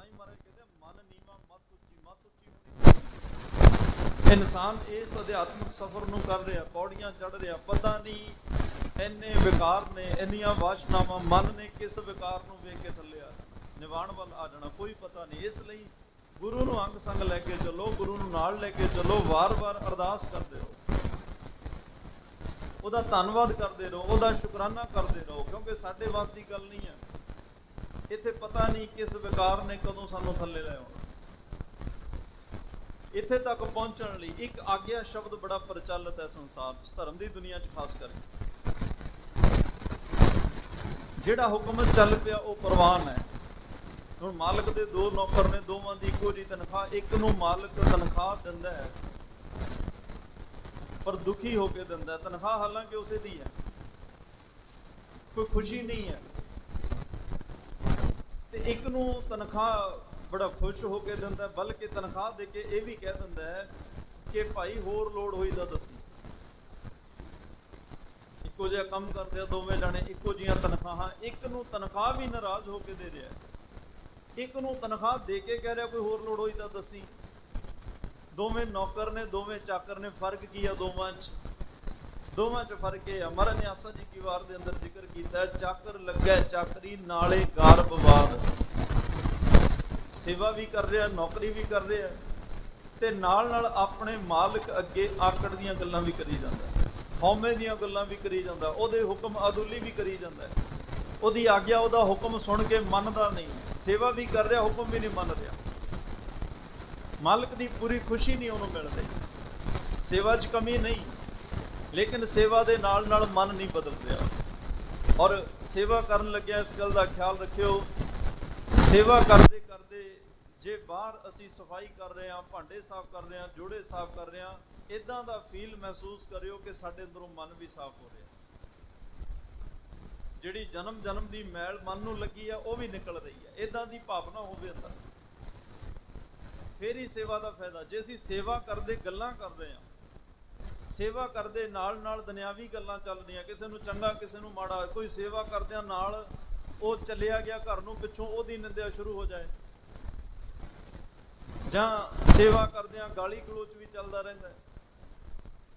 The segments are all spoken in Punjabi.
ਹੀ ਮਹਾਰਾਜ ਕਹਿੰਦੇ ਮਨ ਨੀਵਾਂ ਮਤ ਉੱਚੀ ਹੋਣੀ। ਇਨਸਾਨ ਇਸ ਅਧਿਆਤਮਿਕ ਸਫ਼ਰ ਨੂੰ ਕਰ ਰਿਹਾ, ਪੌੜੀਆਂ ਚੜ ਰਿਹਾ, ਪਤਾ ਨਹੀਂ ਇੰਨੇ ਵਿਕਾਰ ਨੇ, ਇੰਨੀਆਂ ਵਾਸ਼ਨਾਵਾਂ, ਮਨ ਨੇ ਕਿਸ ਵਿਕਾਰ ਨੂੰ ਵੇਖ ਕੇ ਥੱਲੇ ਆ ਜਾਣਾ, ਨਿਵਾਣ ਵੱਲ ਆ ਜਾਣਾ, ਕੋਈ ਪਤਾ ਨਹੀਂ। ਇਸ ਲਈ ਗੁਰੂ ਨੂੰ ਅੰਗ ਸੰਗ ਲੈ ਕੇ ਚੱਲੋ, ਗੁਰੂ ਨੂੰ ਨਾਲ ਲੈ ਕੇ ਚੱਲੋ, ਵਾਰ-ਵਾਰ ਅਰਦਾਸ ਕਰਦੇ ਰਹੋ, ਉਹਦਾ ਧੰਨਵਾਦ ਕਰਦੇ ਰਹੋ, ਉਹਦਾ ਸ਼ੁਕਰਾਨਾ ਕਰਦੇ ਰਹੋ, ਕਿਉਂਕਿ ਸਾਡੇ ਵੱਸ ਦੀ ਗੱਲ ਨਹੀਂ ਹੈ। ਇੱਥੇ ਪਤਾ ਨਹੀਂ ਕਿਸ ਵਿਕਾਰ ਨੇ ਕਦੋਂ ਸਾਨੂੰ ਥੱਲੇ ਲੈ ਆਉਣਾ। ਇੱਥੇ ਤੱਕ ਪਹੁੰਚਣ ਲਈ ਇੱਕ ਆਗਿਆ ਸ਼ਬਦ ਬੜਾ ਪ੍ਰਚਲਿਤ ਹੈ ਸੰਸਾਰ 'ਚ, ਧਰਮ ਦੀ ਦੁਨੀਆ 'ਚ ਖਾਸ ਕਰਕੇ। ਜਿਹੜਾ ਹੁਕਮ ਚੱਲ ਪਿਆ ਉਹ ਪ੍ਰਵਾਨ ਹੈ। ਹੁਣ ਮਾਲਕ ਦੇ ਦੋ ਨੌਕਰ ਨੇ, ਦੋਵਾਂ ਦੀ ਇੱਕੋ ਜਿਹੀ ਤਨਖਾਹ। ਇੱਕ ਨੂੰ ਮਾਲਕ ਤਨਖਾਹ ਦਿੰਦਾ ਹੈ ਪਰ ਦੁਖੀ ਹੋ ਕੇ ਦਿੰਦਾ ਹੈ। ਤਨਖਾਹ ਹਾਲਾਂਕਿ ਉਸੇ ਦੀ ਹੈ, ਕੋਈ ਖੁਸ਼ੀ ਨਹੀਂ ਹੈ। ਤੇ ਇੱਕ ਨੂੰ ਤਨਖਾਹ ਬੜਾ ਖੁਸ਼ ਹੋ ਕੇ ਦਿੰਦਾ, ਬਲਕਿ ਤਨਖਾਹ ਦੇ ਕੇ ਇਹ ਵੀ ਕਹਿ ਦਿੰਦਾ ਹੈ ਕਿ ਭਾਈ ਹੋਰ ਲੋੜ ਹੋਈ ਤਾਂ ਦੱਸੀ। ਇੱਕੋ ਜਿਹਾ ਕੰਮ ਕਰਦੇ ਆ ਦੋਵੇਂ ਜਾਣੇ, ਇੱਕੋ ਜਿਹੀਆਂ ਤਨਖਾਹਾਂ। ਇੱਕ ਨੂੰ ਤਨਖਾਹ ਵੀ ਨਾਰਾਜ਼ ਹੋ ਕੇ ਦੇ ਰਿਹਾ, ਇੱਕ ਨੂੰ ਤਨਖਾਹ ਦੇ ਕੇ ਕਹਿ ਰਿਹਾ ਕੋਈ ਹੋਰ ਲੋੜ ਹੋਈ ਤਾਂ ਦੱਸੀ। ਦੋਵੇਂ ਨੌਕਰ ਨੇ, ਦੋਵੇਂ ਚਾਕਰ ਨੇ। ਫਰਕ ਕੀ ਆ ਦੋਵਾਂ 'ਚ? ਦੋਵਾਂ 'ਚ ਫਰਕ ਇਹ ਆ, ਮਹਾਰਾਜ ਨੇ ਆਸਾ ਜੀ ਕੀ ਵਾਰ ਦੇ ਅੰਦਰ ਜ਼ਿਕਰ ਕੀਤਾ, ਚਾਕਰ ਲੱਗਿਆ ਚਾਕਰੀ ਨਾਲੇ ਗਾਰਬਵਾਦ। ਸੇਵਾ ਵੀ ਕਰ ਰਿਹਾ, ਨੌਕਰੀ ਵੀ ਕਰ ਰਿਹਾ, ਤੇ ਨਾਲ ਨਾਲ ਆਪਣੇ ਮਾਲਕ ਅੱਗੇ ਆਕੜ ਦੀਆਂ ਗੱਲਾਂ ਵੀ ਕਰੀ ਜਾਂਦਾ, ਹਉਮੈ ਦੀਆਂ ਗੱਲਾਂ ਵੀ ਕਰੀ ਜਾਂਦਾ, ਉਹਦੇ ਹੁਕਮ ਅਦੁੱਲੀ ਵੀ ਕਰੀ ਜਾਂਦਾ, ਉਹਦੀ ਆਗਿਆ, ਉਹਦਾ ਹੁਕਮ ਸੁਣ ਕੇ ਮੰਨਦਾ ਨਹੀਂ। ਸੇਵਾ ਵੀ ਕਰ ਰਿਹਾ, ਹੁਕਮ ਵੀ ਨਹੀਂ ਮੰਨ ਰਿਹਾ। ਮਾਲਕ ਦੀ ਪੂਰੀ ਖੁਸ਼ੀ ਨਹੀਂ ਉਹਨੂੰ ਮਿਲ ਰਹੀ। ਸੇਵਾ 'ਚ ਕਮੀ ਨਹੀਂ, ਲੇਕਿਨ ਸੇਵਾ ਦੇ ਨਾਲ ਨਾਲ ਮਨ ਨਹੀਂ ਬਦਲ ਰਿਹਾ। ਔਰ ਸੇਵਾ ਕਰਨ ਲੱਗਿਆ ਇਸ ਗੱਲ ਦਾ ਖਿਆਲ ਰੱਖਿਓ, ਸੇਵਾ ਕਰਦੇ ਕਰਦੇ ਜੇ ਬਾਹਰ ਅਸੀਂ ਸਫਾਈ ਕਰ ਰਹੇ ਹਾਂ, ਭਾਂਡੇ ਸਾਫ਼ ਕਰ ਰਹੇ ਹਾਂ, ਜੋੜੇ ਸਾਫ਼ ਕਰ ਰਹੇ ਹਾਂ, ਇੱਦਾਂ ਦਾ ਫੀਲ ਮਹਿਸੂਸ ਕਰਿਓ ਕਿ ਸਾਡੇ ਅੰਦਰੋਂ ਮਨ ਵੀ ਸਾਫ਼ ਹੋ ਰਿਹਾ। ਜਿਹੜੀ ਜਨਮ ਜਨਮ ਦੀ ਮੈਲ ਮਨ ਨੂੰ ਲੱਗੀ ਆ ਉਹ ਵੀ ਨਿਕਲ ਰਹੀ ਹੈ। ਇੱਦਾਂ ਦੀ ਭਾਵਨਾ ਹੋਵੇ ਅੰਦਰ, ਫੇਰ ਹੀ ਸੇਵਾ ਦਾ ਫਾਇਦਾ। ਜੇ ਅਸੀਂ ਸੇਵਾ ਕਰਦੇ ਗੱਲਾਂ ਕਰ ਰਹੇ ਹਾਂ, ਸੇਵਾ ਕਰਦੇ ਨਾਲ ਨਾਲ ਦੁਨਿਆਵੀ ਗੱਲਾਂ ਚੱਲ ਰਹੀਆਂ, ਕਿਸੇ ਨੂੰ ਚੰਗਾ ਕਿਸੇ ਨੂੰ ਮਾੜਾ, ਕੋਈ ਸੇਵਾ ਕਰਦਿਆਂ ਨਾਲ ਉਹ ਚੱਲਿਆ ਗਿਆ ਘਰ ਨੂੰ, ਪਿੱਛੋਂ ਉਹਦੀ ਨਿੰਦਿਆ ਸ਼ੁਰੂ ਹੋ ਜਾਏ, ਜਾਂ ਸੇਵਾ ਕਰਦਿਆਂ ਗਾਲੀ ਗਲੋਚ ਵੀ ਚੱਲਦਾ ਰਹਿੰਦਾ।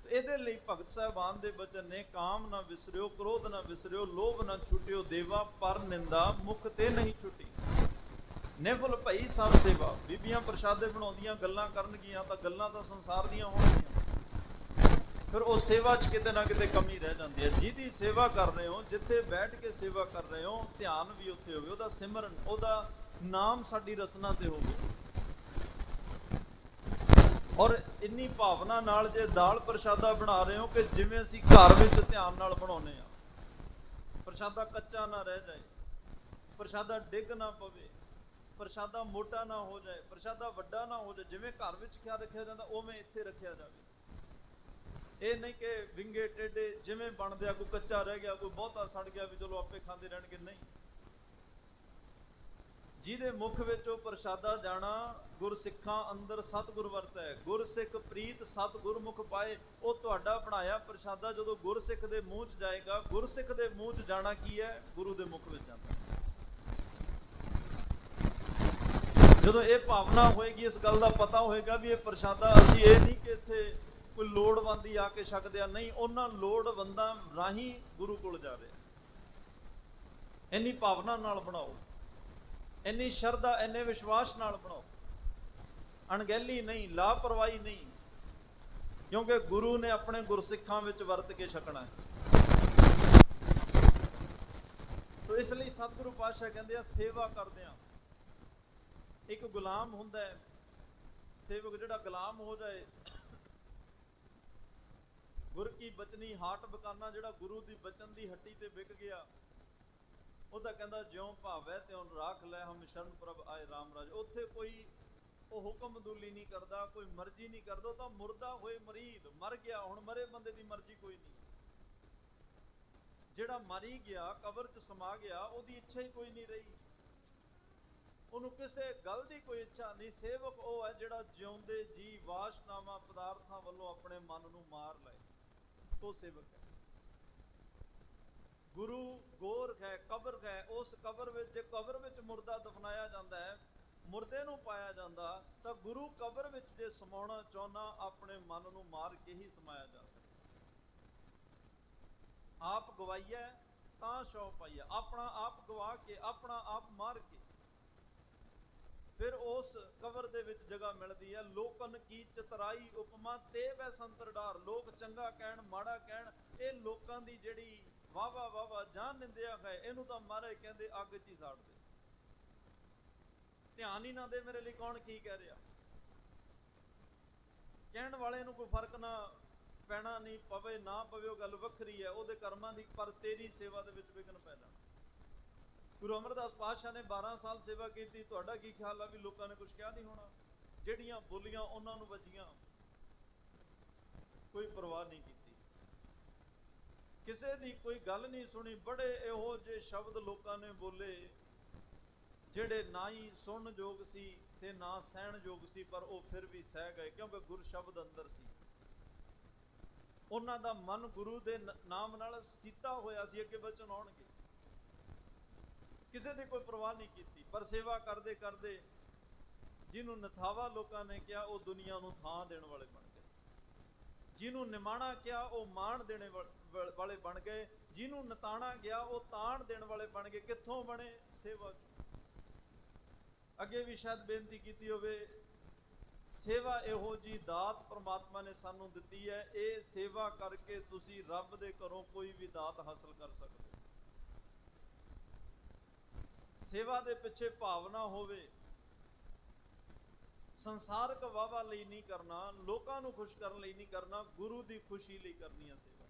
ਇਹਦੇ ਲਈ ਭਗਤ ਸਾਹਿਬਾਨ ਦੇ ਬਚਨ ਨੇ, ਕਾਮ ਨਾ ਵਿਸਰਿਓ, ਕ੍ਰੋਧ ਨਾ ਵਿਸਰਿਓ, ਲੋਭ ਨਾ ਛੁਟਿਓ, ਦੇਵਾ ਪਰ ਨਿੰਦਾ ਮੁਖ ਤੇ ਨਹੀਂ ਛੁੱਟੀ। ਨਿਫਲ ਭਈ ਸਭ ਸੇਵਾ। ਬੀਬੀਆਂ ਪ੍ਰਸ਼ਾਦੇ ਬਣਾਉਂਦੀਆਂ, ਗੱਲਾਂ ਕਰਨਗੀਆਂ ਤਾਂ ਗੱਲਾਂ ਤਾਂ ਸੰਸਾਰ ਦੀਆਂ ਹੋਣਗੀਆਂ, ਫਿਰ ਉਹ ਸੇਵਾ 'ਚ ਕਿਤੇ ਨਾ ਕਿਤੇ ਕਮੀ ਰਹਿ ਜਾਂਦੀ ਹੈ। ਜਿਹਦੀ ਸੇਵਾ ਕਰ ਰਹੇ ਹੋ, ਜਿੱਥੇ ਬੈਠ ਕੇ ਸੇਵਾ ਕਰ ਰਹੇ ਹੋ, ਧਿਆਨ ਵੀ ਉੱਥੇ ਹੋਵੇ, ਉਹਦਾ ਸਿਮਰਨ, ਉਹਦਾ ਨਾਮ ਸਾਡੀ ਰਸਨਾ ਤੇ ਹੋਵੇ। ਔਰ ਇੰਨੀ ਭਾਵਨਾ ਨਾਲ ਜੇ ਦਾਲ ਪ੍ਰਸ਼ਾਦਾ ਬਣਾ ਰਹੇ ਹੋ ਕਿ ਜਿਵੇਂ ਅਸੀਂ ਘਰ ਵਿੱਚ ਧਿਆਨ ਨਾਲ ਬਣਾਉਂਦੇ ਹਾਂ, ਪ੍ਰਸ਼ਾਦਾ ਕੱਚਾ ਨਾ ਰਹਿ ਜਾਏ, ਪ੍ਰਸ਼ਾਦਾ ਡਿੱਗ ਨਾ ਪਵੇ, ਪ੍ਰਸ਼ਾਦਾ ਮੋਟਾ ਨਾ ਹੋ ਜਾਏ, ਪ੍ਰਸ਼ਾਦਾ ਵੱਡਾ ਨਾ ਹੋ ਜਾਏ, ਜਿਵੇਂ ਘਰ ਵਿੱਚ ਖਿਆਲ ਰੱਖਿਆ ਜਾਂਦਾ ਉਵੇਂ ਇੱਥੇ ਰੱਖਿਆ ਜਾਵੇ। ਇਹ ਨਹੀਂ ਕਿ ਵਿੰਗੇ ਟੇਢੇ ਜਿਵੇਂ ਬਣਦੇ ਆ, ਕੋਈ ਕੱਚਾ ਰਹਿ ਗਿਆ, ਕੋਈ ਬਹੁਤਾ ਸੜ ਗਿਆ ਵੀ ਚਲੋ ਆਪੇ ਖਾਂਦੇ ਰਹਿਣਗੇ, ਨਹੀਂ। ਜਿਹਦੇ ਮੁਖ ਵਿੱਚ ਉਹ ਪ੍ਰਸ਼ਾਦਾ ਜਾਣਾ, ਗੁਰਸਿੱਖਾਂ ਅੰਦਰ ਸਤਿਗੁਰ ਵਰਤੈ, ਗੁਰਸਿੱਖ ਪ੍ਰੀਤ ਸਤਿਗੁਰ ਮੁਖ ਪਾਏ। ਉਹ ਤੁਹਾਡਾ ਬਣਾਇਆ ਪ੍ਰਸ਼ਾਦਾ ਜਦੋਂ ਗੁਰਸਿੱਖ ਦੇ ਮੂੰਹ 'ਚ ਜਾਏਗਾ, ਗੁਰਸਿੱਖ ਦੇ ਮੂੰਹ 'ਚ ਜਾਣਾ ਕੀ ਹੈ? ਗੁਰੂ ਦੇ ਮੁਖ ਵਿੱਚ ਜਾਂਦਾ। ਜਦੋਂ ਇਹ ਭਾਵਨਾ ਹੋਏਗੀ, ਇਸ ਗੱਲ ਦਾ ਪਤਾ ਹੋਏਗਾ ਵੀ ਇਹ ਪ੍ਰਸ਼ਾਦਾ ਅਸੀਂ ਇਹ ਨਹੀਂ ਕਿ ਇੱਥੇ ਕੋਈ ਲੋੜਵੰਦੀ ਆ ਕੇ ਛਕਦੇ ਆ, ਨਹੀਂ, ਉਹਨਾਂ ਲੋੜਵੰਦਾਂ ਰਾਹੀਂ ਗੁਰੂ ਕੋਲ ਜਾ ਰਿਹਾ। ਇੰਨੀ ਭਾਵਨਾ ਨਾਲ ਬਣਾਓ, ਇੰਨੀ ਸ਼ਰਧਾ, ਇੰਨੇ ਵਿਸ਼ਵਾਸ ਨਾਲ ਬਣਾਓ, ਅਣਗਹਿਲੀ ਨਹੀਂ, ਲਾਪਰਵਾਹੀ ਨਹੀਂ, ਕਿਉਂਕਿ ਗੁਰੂ ਨੇ ਆਪਣੇ ਗੁਰਸਿੱਖਾਂ ਵਿੱਚ ਵਰਤ ਕੇ ਛਕਣਾ ਹੈ। ਤੋ ਇਸ ਲਈ ਸਤਿਗੁਰੂ ਪਾਤਸ਼ਾਹ ਕਹਿੰਦੇ ਆ, ਸੇਵਾ ਕਰਦਿਆਂ ਇੱਕ ਗੁਲਾਮ ਹੁੰਦਾ ਹੈ, ਸੇਵਕ ਜਿਹੜਾ ਗੁਲਾਮ ਹੋ ਜਾਏ। ਗੁਰ ਕੀ ਬਚਨੀ ਹਾਟ ਬਕਾਨਾ, ਜਿਹੜਾ ਗੁਰੂ ਦੀ ਬਚਨ ਦੀ ਹੱਟੀ ਤੇ ਵਿਕ ਗਿਆ, ਉਹਦਾ ਕਹਿੰਦਾ ਜਿਉਂ ਭਾਵੈ ਤਿਉਂ ਰਾਖ ਲੈ, ਹਮ ਸ਼ਰਨ ਪ੍ਰਭ ਆਏ ਰਾਮ ਰਾਜ। ਉੱਥੇ ਕੋਈ ਉਹ ਹੁਕਮ ਦੂਲੀ ਨਹੀਂ ਕਰਦਾ, ਕੋਈ ਮਰਜ਼ੀ ਨਹੀਂ ਕਰਦਾ, ਉਹ ਤਾਂ ਮੁਰਦਾ ਹੋਏ ਮਰੀਦ, ਮਰ ਗਿਆ, ਹੁਣ ਮਰੇ ਬੰਦੇ ਦੀ ਮਰਜ਼ੀ ਕੋਈ ਨਹੀਂ। ਜਿਹੜਾ ਮਰੀ ਗਿਆ, ਕਬਰ 'ਚ ਸਮਾ ਗਿਆ, ਉਹਦੀ ਇੱਛਾ ਹੀ ਕੋਈ ਨਹੀਂ ਰਹੀ, ਉਹਨੂੰ ਕਿਸੇ ਗੱਲ ਦੀ ਕੋਈ ਇੱਛਾ ਨਹੀਂ। ਸੇਵਕ ਉਹ ਹੈ ਜਿਹੜਾ ਜਿਉਂਦੇ ਜੀ ਵਾਸ਼ਨਾਵਾਂ ਪਦਾਰਥਾਂ ਵੱਲੋਂ ਆਪਣੇ ਮਨ ਨੂੰ ਮਾਰ ਲਏ, ਉਹ ਸੇਵਕ ਹੈ। ਗੁਰੂ ਗੋਰਖ ਹੈ, ਕਬਰ ਹੈ, ਉਸ ਕਬਰ ਵਿੱਚ, ਜੇ ਕਬਰ ਵਿੱਚ ਮੁਰਦਾ ਦਫਨਾਇਆ ਜਾਂਦਾ ਹੈ ਮੁਰਦੇ ਨੂੰ ਪਾਇਆ ਜਾਂਦਾ ਤਾਂ ਗੁਰੂ ਕਬਰ ਵਿੱਚ ਜੇ ਸਮਾਉਣਾ ਚਾਹੁੰਦਾ ਆਪਣੇ ਮਨ ਨੂੰ ਮਾਰ ਕੇ ਹੀ ਸਮਾਇਆ ਜਾ ਸਕਦਾ। ਆਪ ਗਵਾਈਆ ਤਾਂ ਸ਼ੌ ਪਾਈਆ, ਆਪਣਾ ਆਪ ਗਵਾ ਕੇ ਆਪਣਾ ਆਪ ਮਾਰ ਕੇ ਫਿਰ ਉਸ ਕਬਰ ਦੇ ਵਿੱਚ ਜਗ੍ਹਾ ਮਿਲਦੀ ਹੈ। ਲੋਕਨ ਕੀ ਚਤਰਾਈ ਉਪਮਾ ਤੇ ਵੈ ਸੰਤਰ ਡਾਰ, ਲੋਕ ਚੰਗਾ ਕਹਿਣ ਮਾੜਾ ਕਹਿਣ, ਇਹ ਲੋਕਾਂ ਦੀ ਜਿਹੜੀ ਵਾਵਾ ਵਾਵਾ ਜਾਂ ਨਿੰਦਿਆ ਹੈ, ਇਹਨੂੰ ਤਾਂ ਮਹਾਰਾਜ ਕਹਿੰਦੇ ਅੱਗ 'ਚ ਹੀ ਸਾੜ ਦੇ, ਧਿਆਨ ਹੀ ਨਾ ਦੇ ਮੇਰੇ ਲਈ ਕੌਣ ਕੀ ਕਹਿ ਰਿਹਾ। ਕਹਿਣ ਵਾਲੇ ਨੂੰ ਕੋਈ ਫਰਕ ਨਾ ਪੈਣਾ ਨਹੀਂ, ਪਵੇ ਨਾ ਪਵੇ ਉਹ ਗੱਲ ਵੱਖਰੀ ਹੈ, ਉਹਦੇ ਕਰਮਾਂ ਦੀ, ਪਰ ਤੇਰੀ ਸੇਵਾ ਦੇ ਵਿੱਚ ਵਿਘਨ ਪੈ ਜਾਣਾ। ਗੁਰੂ ਅਮਰਦਾਸ ਪਾਤਸ਼ਾਹ ਨੇ 12 ਸਾਲ ਸੇਵਾ ਕੀਤੀ, ਤੁਹਾਡਾ ਕੀ ਖਿਆਲ ਆ ਵੀ ਲੋਕਾਂ ਨੇ ਕੁਝ ਕਿਹਾ ਨਹੀਂ ਹੋਣਾ? ਜਿਹੜੀਆਂ ਬੋਲੀਆਂ ਉਹਨਾਂ ਨੂੰ ਵੱਜੀਆਂ, ਕੋਈ ਪਰਵਾਹ ਨਹੀਂ ਕੀਤੀ, ਕਿਸੇ ਦੀ ਕੋਈ ਗੱਲ ਨਹੀਂ ਸੁਣੀ। ਬੜੇ ਇਹੋ ਜਿਹੇ ਸ਼ਬਦ ਲੋਕਾਂ ਨੇ ਬੋਲੇ ਜਿਹੜੇ ਨਾ ਹੀ ਸੁਣਨ ਯੋਗ ਸੀ ਤੇ ਨਾ ਸਹਿਣ ਯੋਗ ਸੀ, ਪਰ ਉਹ ਫਿਰ ਵੀ ਸਹਿ ਗਏ ਕਿਉਂਕਿ ਗੁਰ ਸ਼ਬਦ ਅੰਦਰ ਸੀ। ਉਹਨਾਂ ਦਾ ਮਨ ਗੁਰੂ ਦੇ ਨਾਮ ਨਾਲ ਸੀਤਾ ਹੋਇਆ ਸੀ, ਅੱਗੇ ਬਚਨ ਆਉਣਗੇ, ਕਿਸੇ ਦੀ ਕੋਈ ਪਰਵਾਹ ਨਹੀਂ ਕੀਤੀ। ਪਰ ਸੇਵਾ ਕਰਦੇ ਕਰਦੇ ਜਿਹਨੂੰ ਨਥਾਵਾ ਲੋਕਾਂ ਨੇ ਕਿਹਾ ਉਹ ਦੁਨੀਆ ਨੂੰ ਥਾਂ ਦੇਣ ਵਾਲੇ ਬਣ ਗਏ, ਜਿਹਨੂੰ ਨਿਮਾਣਾ ਕਿਹਾ ਉਹ ਮਾਣ ਦੇਣੇ ਵਾਲੇ ਬਣ ਗਏ, ਜਿਹਨੂੰ ਨਤਾਣਾ ਗਿਆ ਉਹ ਤਾਣ ਦੇਣ ਵਾਲੇ ਬਣ ਗਏ। ਕਿੱਥੋਂ ਬਣੇ? ਸੇਵਾ। ਅੱਗੇ ਵੀ ਸ਼ਾਇਦ ਬੇਨਤੀ ਕੀਤੀ ਹੋਵੇ, ਸੇਵਾ ਇਹੋ ਜੀ ਦਾਤ ਪ੍ਰਮਾਤਮਾ ਨੇ ਸਾਨੂੰ ਦਿੱਤੀ ਹੈ, ਇਹ ਸੇਵਾ ਕਰਕੇ ਤੁਸੀਂ ਰੱਬ ਦੇ ਘਰੋਂ ਕੋਈ ਵੀ ਦਾਤ ਹਾਸਲ ਕਰ ਸਕਦੇ ਹੋ। ਸੇਵਾ ਦੇ ਪਿੱਛੇ ਭਾਵਨਾ ਹੋਵੇ, ਸੰਸਾਰਕ ਵਾਵਾ ਲਈ ਨਹੀਂ ਕਰਨਾ, ਲੋਕਾਂ ਨੂੰ ਖੁਸ਼ ਕਰਨ ਲਈ ਨਹੀਂ ਕਰਨਾ, ਗੁਰੂ ਦੀ ਖੁਸ਼ੀ ਲਈ ਕਰਨੀ ਹੈ ਸੇਵਾ।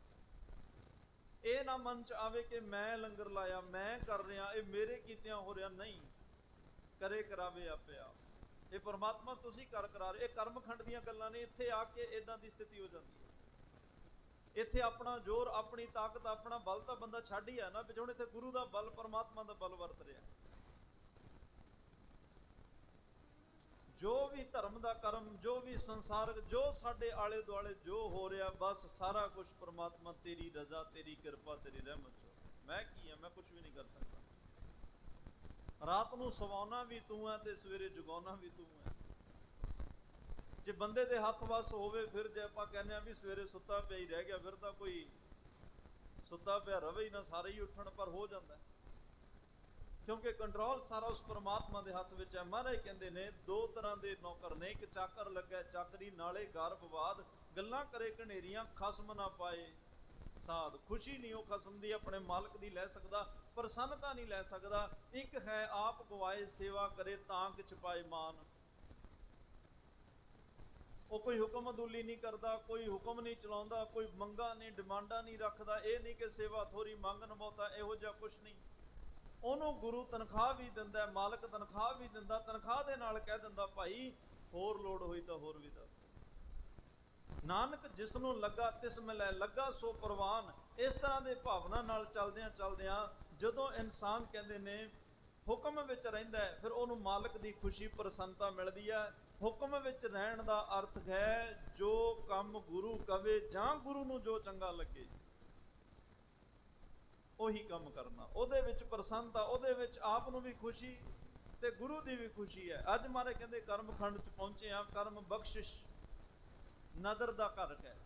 ਇਹ ਨਾ ਮਨ ਚ ਆਵੇ ਕਿ ਮੈਂ ਲੰਗਰ ਲਾਇਆ, ਮੈਂ ਕਰ ਰਿਹਾ, ਇਹ ਮੇਰੇ ਕੀਤਿਆਂ ਹੋ ਰਿਹਾ, ਨਹੀਂ, ਕਰੇ ਕਰਾਵੇ ਆਪੇ ਆਪ, ਇਹ ਪਰਮਾਤਮਾ ਤੁਸੀਂ ਕਰਾ ਰਹੇ। ਇਹ ਕਰਮਖੰਡ ਦੀਆਂ ਗੱਲਾਂ ਨੇ। ਇੱਥੇ ਆ ਕੇ ਇਦਾਂ ਦੀ ਸਥਿਤੀ ਹੋ ਜਾਂਦੀ ਹੈ। ਇੱਥੇ ਆਪਣਾ ਜ਼ੋਰ, ਆਪਣੀ ਤਾਕਤ, ਆਪਣਾ ਬਲ ਤਾਂ ਬੰਦਾ ਛੱਡ ਹੀ ਆ ਨਾ, ਵੀ ਹੁਣ ਇੱਥੇ ਗੁਰੂ ਦਾ ਬਲ, ਪਰਮਾਤਮਾ ਦਾ ਬਲ ਵਰਤ ਰਿਹਾ। ਜੋ ਵੀ ਧਰਮ ਦਾ ਕਰਮ, ਜੋ ਵੀ ਸੰਸਾਰਕ, ਜੋ ਸਾਡੇ ਆਲੇ ਦੁਆਲੇ ਜੋ ਹੋ ਰਿਹਾ, ਬਸ ਸਾਰਾ ਕੁਝ ਪਰਮਾਤਮਾ ਤੇਰੀ ਰਜ਼ਾ, ਤੇਰੀ ਕਿਰਪਾ, ਤੇਰੀ ਰਹਿਮਤ। ਮੈਂ ਕੀ ਆ? ਮੈਂ ਕੁਝ ਵੀ ਨਹੀਂ ਕਰ ਸਕਦਾ। ਰਾਤ ਨੂੰ ਸਵਾਉਣਾ ਵੀ ਤੂੰ ਹੈ ਤੇ ਸਵੇਰੇ ਜਗਾਉਣਾ ਵੀ ਤੂੰ ਹੈ। ਜੇ ਬੰਦੇ ਦੇ ਹੱਥ ਵੱਸ ਹੋਵੇ, ਫਿਰ ਜੇ ਆਪਾਂ ਕਹਿੰਦੇ ਆ ਵੀ ਸਵੇਰੇ ਸੁੱਤਾ ਪਿਆ ਹੀ ਰਹਿ ਗਿਆ, ਫਿਰ ਤਾਂ ਕੋਈ ਸੁੱਤਾ ਪਿਆ ਰਵੇ ਹੀ ਨਾ, ਸਾਰੇ ਹੀ ਉੱਠਣ, ਪਰ ਹੋ ਜਾਂਦਾ ਕਿਉਂਕਿ ਕੰਟਰੋਲ ਸਾਰਾ ਉਸ ਪਰਮਾਤਮਾ ਦੇ ਹੱਥ ਵਿੱਚ ਹੈ। ਮਹਾਰਾਜ ਕਹਿੰਦੇ ਨੇ ਦੋ ਤਰ੍ਹਾਂ ਦੇ ਨੌਕਰ ਨੇ, ਇੱਕ ਚਾਕਰ ਲੱਗਾ ਚਾਕਰੀ ਨਾਲੇ ਗਰ ਵਿਵਾਦ, ਗੱਲਾਂ ਕਰੇ ਘਨੇਰੀਆਂ ਖਸਮ ਨਾ ਪਾਏ ਸਾਧ। ਖੁਸ਼ੀ ਨਹੀਂ ਉਹ ਖਸਮ ਦੀ, ਆਪਣੇ ਮਾਲਕ ਦੀ ਲੈ ਸਕਦਾ, ਪ੍ਰਸੰਨਤਾ ਨਹੀਂ ਲੈ ਸਕਦਾ। ਇੱਕ ਹੈ ਆਪ ਗਵਾਏ ਸੇਵਾ ਕਰੇ ਤਾਂ ਕਿਛ ਪਾਏ ਮਾਨ, ਉਹ ਕੋਈ ਹੁਕਮ ਅਦੂਲੀ ਨਹੀਂ ਕਰਦਾ, ਕੋਈ ਹੁਕਮ ਨਹੀਂ ਚਲਾਉਂਦਾ, ਕੋਈ ਮੰਗਾ ਨਹੀਂ, ਡਿਮਾਂਡਾਂ ਨਹੀਂ ਰੱਖਦਾ। ਇਹ ਨਹੀਂ ਕਿ ਸੇਵਾ ਥੋੜੀ ਮੰਗਣ ਬਹੁਤਾ, ਇਹੋ ਜਿਹਾ ਕੁਛ ਨਹੀਂ। ਉਹਨੂੰ ਗੁਰੂ ਤਨਖਾਹ ਵੀ ਦਿੰਦਾ, ਮਾਲਕ ਤਨਖਾਹ ਵੀ ਦਿੰਦਾ, ਤਨਖਾਹ ਦੇ ਨਾਲ ਕਹਿ ਦਿੰਦਾ ਭਾਈ ਹੋਰ ਲੋੜ ਹੋਈ ਤਾਂ ਹੋਰ ਵੀ ਦੱਸ। ਨਾਨਕ ਜਿਸ ਨੂੰ ਲੱਗਾ ਤਿਸ ਮਿਲੈ, ਲੱਗਾ ਸੋ ਪ੍ਰਵਾਨ। ਇਸ ਤਰ੍ਹਾਂ ਦੇ ਭਾਵਨਾ ਨਾਲ ਚੱਲਦਿਆਂ ਚੱਲਦਿਆਂ ਜਦੋਂ ਇਨਸਾਨ ਕਹਿੰਦੇ ਨੇ ਹੁਕਮ ਵਿੱਚ ਰਹਿੰਦਾ ਹੈ, ਫਿਰ ਉਹਨੂੰ ਮਾਲਕ ਦੀ ਖੁਸ਼ੀ, ਪ੍ਰਸੰਨਤਾ ਮਿਲਦੀ ਹੈ। ਹੁਕਮ ਵਿੱਚ ਰਹਿਣ ਦਾ ਅਰਥ ਹੈ ਜੋ ਕੰਮ ਗੁਰੂ ਕਵੇ ਜਾਂ ਗੁਰੂ ਨੂੰ ਜੋ ਚੰਗਾ ਲੱਗੇ ਉਹੀ ਕੰਮ ਕਰਨਾ, ਉਹਦੇ ਵਿੱਚ ਪ੍ਰਸੰਨਤਾ, ਉਹਦੇ ਵਿੱਚ ਆਪ ਨੂੰ ਵੀ ਖੁਸ਼ੀ ਤੇ ਗੁਰੂ ਦੀ ਵੀ ਖੁਸ਼ੀ ਹੈ। ਅੱਜ ਮਹਾਰਾਜ ਕਹਿੰਦੇ ਕਰਮਖੰਡ ਚ ਪਹੁੰਚੇ ਆ, ਕਰਮ ਬਖਸ਼ਿਸ਼ ਨਦਰ ਦਾ ਘਰ ਹੈ।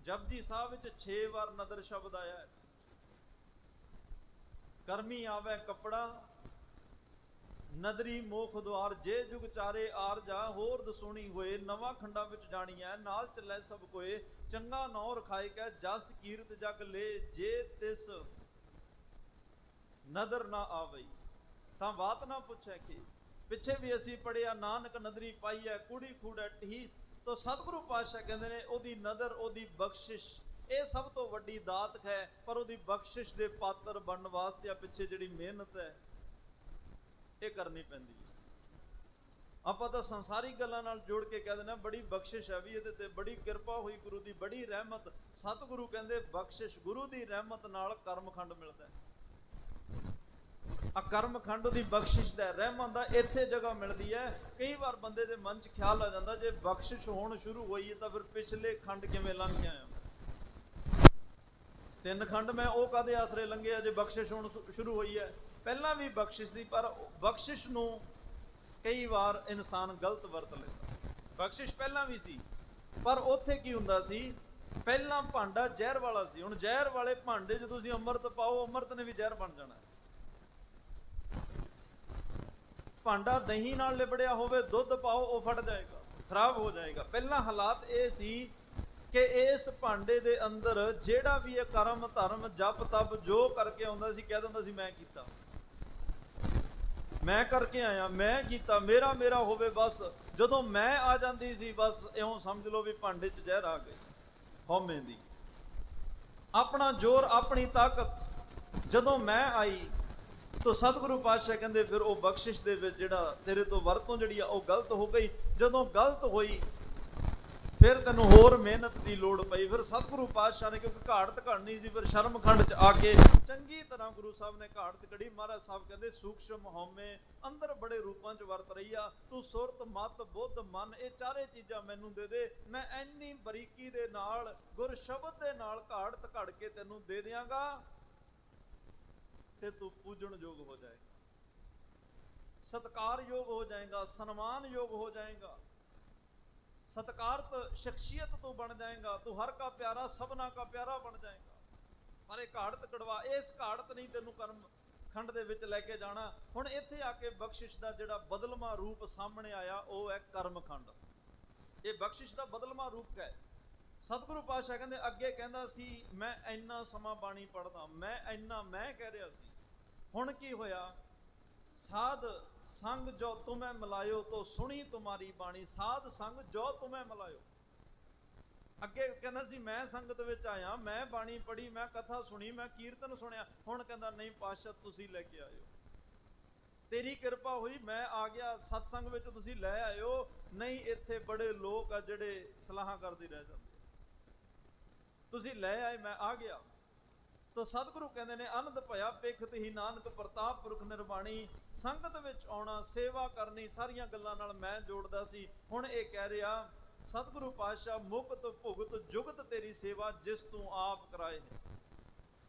ਜਪਜੀ ਸਾਹਿਬ ਵਿੱਚ 6 ਵਾਰ ਨਦਰ ਸ਼ਬਦ ਆਇਆ ਹੈ। ਕਰਮੀ ਆਵੇ ਕੱਪੜਾ ਨਦਰੀ ਮੋਖ ਦੁਆਰ, ਜੇ ਜੁਗ ਚਾਰੇ ਆਰ ਜਾ, ਹੋਰ ਦਸੂਣੀ ਹੋਏ ਨਵਾਂ ਖੰਡਾਂ ਵਿੱਚ ਜਾਣੀ ਹੈ, ਨਾਲ ਚੱਲੇ ਸਭ ਕੋਏ, ਚੰਗਾ ਨੌ ਰਖਾਏ ਕੈ ਜਸ ਕੀਰਤ ਜਗ ਲੈ, ਜੇ ਤਿਸ ਨਦਰ ਨਾ ਆਵਈ ਤਾਂ ਬਾਤ ਨਾ ਪੁੱਛੇ। ਕਿ ਪਿੱਛੇ ਵੀ ਅਸੀਂ ਪੜਿਆ ਨਾਨਕ ਨਦਰੀ ਪਾਈ ਹੈ, ਕੁੜੀ ਖੂੜਾ ਢੀਸ। ਤਾਂ ਸਤਿਗੁਰੂ ਪਾਤਸ਼ਾਹ ਕਹਿੰਦੇ ਨੇ ਉਹਦੀ ਨਦਰ, ਉਹਦੀ ਬਖਸ਼ਿਸ਼, ਇਹ ਸਭ ਤੋਂ ਵੱਡੀ ਦਾਤ ਹੈ। ਪਰ ਉਹਦੀ ਬਖਸ਼ਿਸ਼ ਦੇ ਪਾਤਰ ਬਣਨ ਵਾਸਤੇ ਆ ਪਿੱਛੇ ਜਿਹੜੀ ਮਿਹਨਤ ਹੈ ਇਹ ਕਰਨੀ ਪੈਂਦੀ ਹੈ। ਆਪਾਂ ਤਾਂ ਸੰਸਾਰਿਕ ਗੱਲਾਂ ਨਾਲ ਜੋੜ ਕੇ ਕਹਿ ਦਿੰਦੇ ਬੜੀ ਬਖਸ਼ਿਸ਼ ਹੈ ਵੀ ਇਹਦੇ ਤੇ, ਬੜੀ ਕਿਰਪਾ ਹੋਈ ਗੁਰੂ ਦੀ, ਬੜੀ ਰਹਿਮਤ। ਸਤਿਗੁਰੂ ਕਹਿੰਦੇ ਬਖਸ਼ਿਸ਼ ਗੁਰੂ ਦੀ ਰਹਿਮਤ ਨਾਲ ਕਰਮਖੰਡ ਮਿਲਦਾ ਹੈ। ਆ ਕਰਮਖੰਡ ਦੀ ਬਖਸ਼ਿਸ਼ ਦਾ, ਰਹਿਮਤ ਦਾ ਇੱਥੇ ਜਗ੍ਹਾ ਮਿਲਦੀ ਹੈ। ਕਈ ਵਾਰ ਬੰਦੇ ਦੇ ਮਨ 'ਚ ਖਿਆਲ ਆ ਜਾਂਦਾ ਜੇ ਬਖਸ਼ਿਸ਼ ਹੋਣ ਸ਼ੁਰੂ ਹੋਈ ਹੈ ਤਾਂ ਫਿਰ ਪਿਛਲੇ ਖੰਡ ਕਿਵੇਂ ਲੰਘ ਗਿਆ ਆ। 3 ਖੰਡ ਮੈਂ ਉਹ ਕਾਦੇ ਆਸਰੇ ਲੰਘੇ ਆ ਜੇ ਬਖਸ਼ਿਸ਼ ਹੋਣ ਸ਼ੁਰੂ ਹੋਈ ਹੈ? ਪਹਿਲਾਂ ਵੀ ਬਖਸ਼ਿਸ਼ ਸੀ, ਪਰ ਬਖਸ਼ਿਸ਼ ਨੂੰ ਕਈ ਵਾਰ ਇਨਸਾਨ ਗਲਤ ਵਰਤ ਲੈਂਦਾ। ਬਖਸ਼ਿਸ਼ ਪਹਿਲਾਂ ਵੀ ਸੀ, ਪਰ ਉੱਥੇ ਕੀ ਹੁੰਦਾ ਸੀ, ਪਹਿਲਾਂ ਭਾਂਡਾ ਜ਼ਹਿਰ ਵਾਲਾ ਸੀ, ਹੁਣ ਜ਼ਹਿਰ ਵਾਲੇ ਭਾਂਡੇ 'ਚ ਤੁਸੀਂ ਅੰਮ੍ਰਿਤ ਪਾਓ, ਅੰਮ੍ਰਿਤ ਨੇ ਵੀ ਜ਼ਹਿਰ ਬਣ ਜਾਣਾ। ਭਾਂਡਾ ਦਹੀਂ ਨਾਲ ਲਿਬੜਿਆ ਹੋਵੇ, ਦੁੱਧ ਪਾਓ, ਉਹ ਫਟ ਜਾਏਗਾ, ਖਰਾਬ ਹੋ ਜਾਏਗਾ। ਪਹਿਲਾਂ ਹਾਲਾਤ ਇਹ ਸੀ ਕਿ ਇਸ ਭਾਂਡੇ ਦੇ ਅੰਦਰ ਜਿਹੜਾ ਵੀ ਇਹ ਕਰਮ ਧਰਮ ਜਪ ਤਪ ਜੋ ਕਰਕੇ ਆਉਂਦਾ ਸੀ, ਕਹਿ ਦਿੰਦਾ ਸੀ ਮੈਂ ਕੀਤਾ, ਮੈਂ ਕਰਕੇ ਆਇਆ, ਮੈਂ ਕੀਤਾ, ਮੇਰਾ ਮੇਰਾ ਹੋਵੇ ਬਸ। ਜਦੋਂ ਮੈਂ ਆ ਜਾਂਦੀ ਸੀ, ਬਸ ਇਉਂ ਸਮਝ ਲਓ ਵੀ ਭਾਂਡੇ 'ਚ ਜ਼ਹਿਰ ਆ ਗਈ ਹਉਮੈ ਦੀ। ਆਪਣਾ ਜ਼ੋਰ, ਆਪਣੀ ਤਾਕਤ ਜਦੋਂ ਮੈਂ ਆਈ ਤਾਂ ਸਤਿਗੁਰੂ ਪਾਤਸ਼ਾਹ ਕਹਿੰਦੇ ਫਿਰ ਉਹ ਬਖਸ਼ਿਸ਼ ਦੇ ਵਿੱਚ ਜਿਹੜਾ ਤੇਰੇ ਤੋਂ ਵਰਤੋਂ ਜਿਹੜੀ ਆ ਉਹ ਗਲਤ ਹੋ ਗਈ। ਜਦੋਂ ਗਲਤ ਹੋਈ ਫਿਰ ਤੈਨੂੰ ਹੋਰ ਮਿਹਨਤ ਦੀ ਲੋੜ ਪਈ। ਫਿਰ ਸਤਿਗੁਰੂ ਪਾਤਸ਼ਾਹ ਨੇ, ਕਿਉਂਕਿ ਘਾੜਤ ਘੜਨੀ ਸੀ, ਫਿਰ ਸ਼ਰਮਖੰਡ 'ਚ ਆ ਕੇ ਚੰਗੀ ਤਰ੍ਹਾਂ ਗੁਰੂ ਸਾਹਿਬ ਨੇ ਘਾੜਤ ਕੱਢੀ। ਮਹਾਰਾਜ ਸਾਹਿਬ ਕਹਿੰਦੇ ਸੂਖਸ਼ਮ ਹਉਮੈ ਅੰਦਰ ਬੜੇ ਰੂਪਾਂ 'ਚ ਵਰਤ ਰਹੀ ਆ, ਤੂੰ ਸੁਰਤ ਮਤ ਬੁੱਧ ਮਨ ਇਹ ਚਾਰੇ ਚੀਜ਼ਾਂ ਮੈਨੂੰ ਦੇ ਦੇ, ਮੈਂ ਇੰਨੀ ਬਰੀਕੀ ਦੇ ਨਾਲ ਗੁਰ ਸ਼ਬਦ ਦੇ ਨਾਲ ਘਾੜਤ ਘੜ ਕੇ ਤੈਨੂੰ ਦੇ ਦਿਆਂਗਾ ਤੇ ਤੂੰ ਪੂਜਣ ਯੋਗ ਹੋ ਜਾਏਗਾ, ਸਤਕਾਰ ਯੋਗ ਹੋ ਜਾਏਗਾ, ਸਨਮਾਨ ਯੋਗ ਹੋ ਜਾਏਗਾ, ਸਤਕਾਰਤ ਸ਼ਖਸੀਅਤ ਤੂੰ ਬਣ ਜਾਏਗਾ, ਤੂੰ ਹਰ ਕਾ ਪਿਆਰਾ ਸਭਨਾ ਕਾ ਪਿਆਰਾ ਬਣ ਜਾਏਗਾ। ਪਰ ਇਹ ਘਾੜਤ ਕੜਵਾ, ਇਸ ਘਾੜਤ ਨਹੀਂ ਤੈਨੂੰ ਕਰਮ ਖੰਡ ਦੇ ਵਿੱਚ ਲੈ ਕੇ ਜਾਣਾ। ਹੁਣ ਇੱਥੇ ਆ ਕੇ ਬਖਸ਼ਿਸ਼ ਦਾ ਜਿਹੜਾ ਬਦਲਵਾਂ ਰੂਪ ਸਾਹਮਣੇ ਆਇਆ ਉਹ ਹੈ ਕਰਮ ਖੰਡ। ਇਹ ਬਖਸ਼ਿਸ਼ ਦਾ ਬਦਲਵਾਂ ਰੂਪ ਹੈ। ਸਤਿਗੁਰੂ ਪਾਤਸ਼ਾਹ ਕਹਿੰਦੇ, ਅੱਗੇ ਕਹਿੰਦਾ ਸੀ ਮੈਂ ਇੰਨਾ ਸਮਾਂ ਬਾਣੀ ਪੜ੍ਹਦਾ, ਮੈਂ ਇੰਨਾ ਮੈਂ ਕਹਿ ਰਿਹਾ ਸੀ, ਹੁਣ ਕੀ ਹੋਇਆ, ਸਾਧ ਸੰਗ ਜੋ ਤੁਮੈ ਮਿਲਾਇਓ ਤੋ ਸੁਣੀ ਤੁਮਾਰੀ ਬਾਣੀ, ਸਾਧ ਸੰਗ ਜੋ ਤੁਮੈ ਮਿਲਾਇਓ। ਅੱਗੇ ਕਹਿੰਦਾ ਸੀ ਮੈਂ ਸੰਗਤ ਵਿੱਚ ਆਇਆ, ਮੈਂ ਬਾਣੀ ਪੜ੍ਹੀ, ਮੈਂ ਕਥਾ ਸੁਣੀ, ਮੈਂ ਕੀਰਤਨ ਸੁਣਿਆ। ਹੁਣ ਕਹਿੰਦਾ ਨਹੀਂ ਪਾਤਸ਼ਾਹ ਤੁਸੀਂ ਲੈ ਕੇ ਆਇਓ, ਤੇਰੀ ਕਿਰਪਾ ਹੋਈ ਮੈਂ ਆ ਗਿਆ, ਸਤਸੰਗ ਵਿੱਚ ਤੁਸੀਂ ਲੈ ਆਇਓ, ਨਹੀਂ ਇੱਥੇ ਬੜੇ ਲੋਕ ਆ ਜਿਹੜੇ ਸਲਾਹਾਂ ਕਰਦੇ ਰਹਿ ਜਾਂਦੇ, ਤੁਸੀਂ ਲੈ ਆਏ, ਮੈਂ ਆ ਗਿਆ। ਤੋ ਸਤਿਗੁਰੂ ਕਹਿੰਦੇ ਨੇ ਆਨੰਦ ਭਇਆ ਪੇਖਤ ਹੀ ਨਾਨਕ ਪ੍ਰਤਾਪ ਪੁਰਖ ਨਿਰਵਾਣੀ, ਸੰਗਤ ਵਿੱਚ ਆਉਣਾ, ਸੇਵਾ ਕਰਨੀ, ਸਾਰੀਆਂ ਗੱਲਾਂ ਨਾਲ ਮੈਂ ਜੋੜਦਾ ਸੀ। ਹੁਣ ਇਹ ਕਹਿ ਰਿਹਾ ਸਤਿਗੁਰੂ ਪਾਤਸ਼ਾਹ ਮੁਕਤ ਭੁਗਤ ਜੁਗਤ ਤੇਰੀ ਸੇਵਾ ਜਿਸ ਤੂੰ ਆਪ ਕਰਾਏ ਨੇ,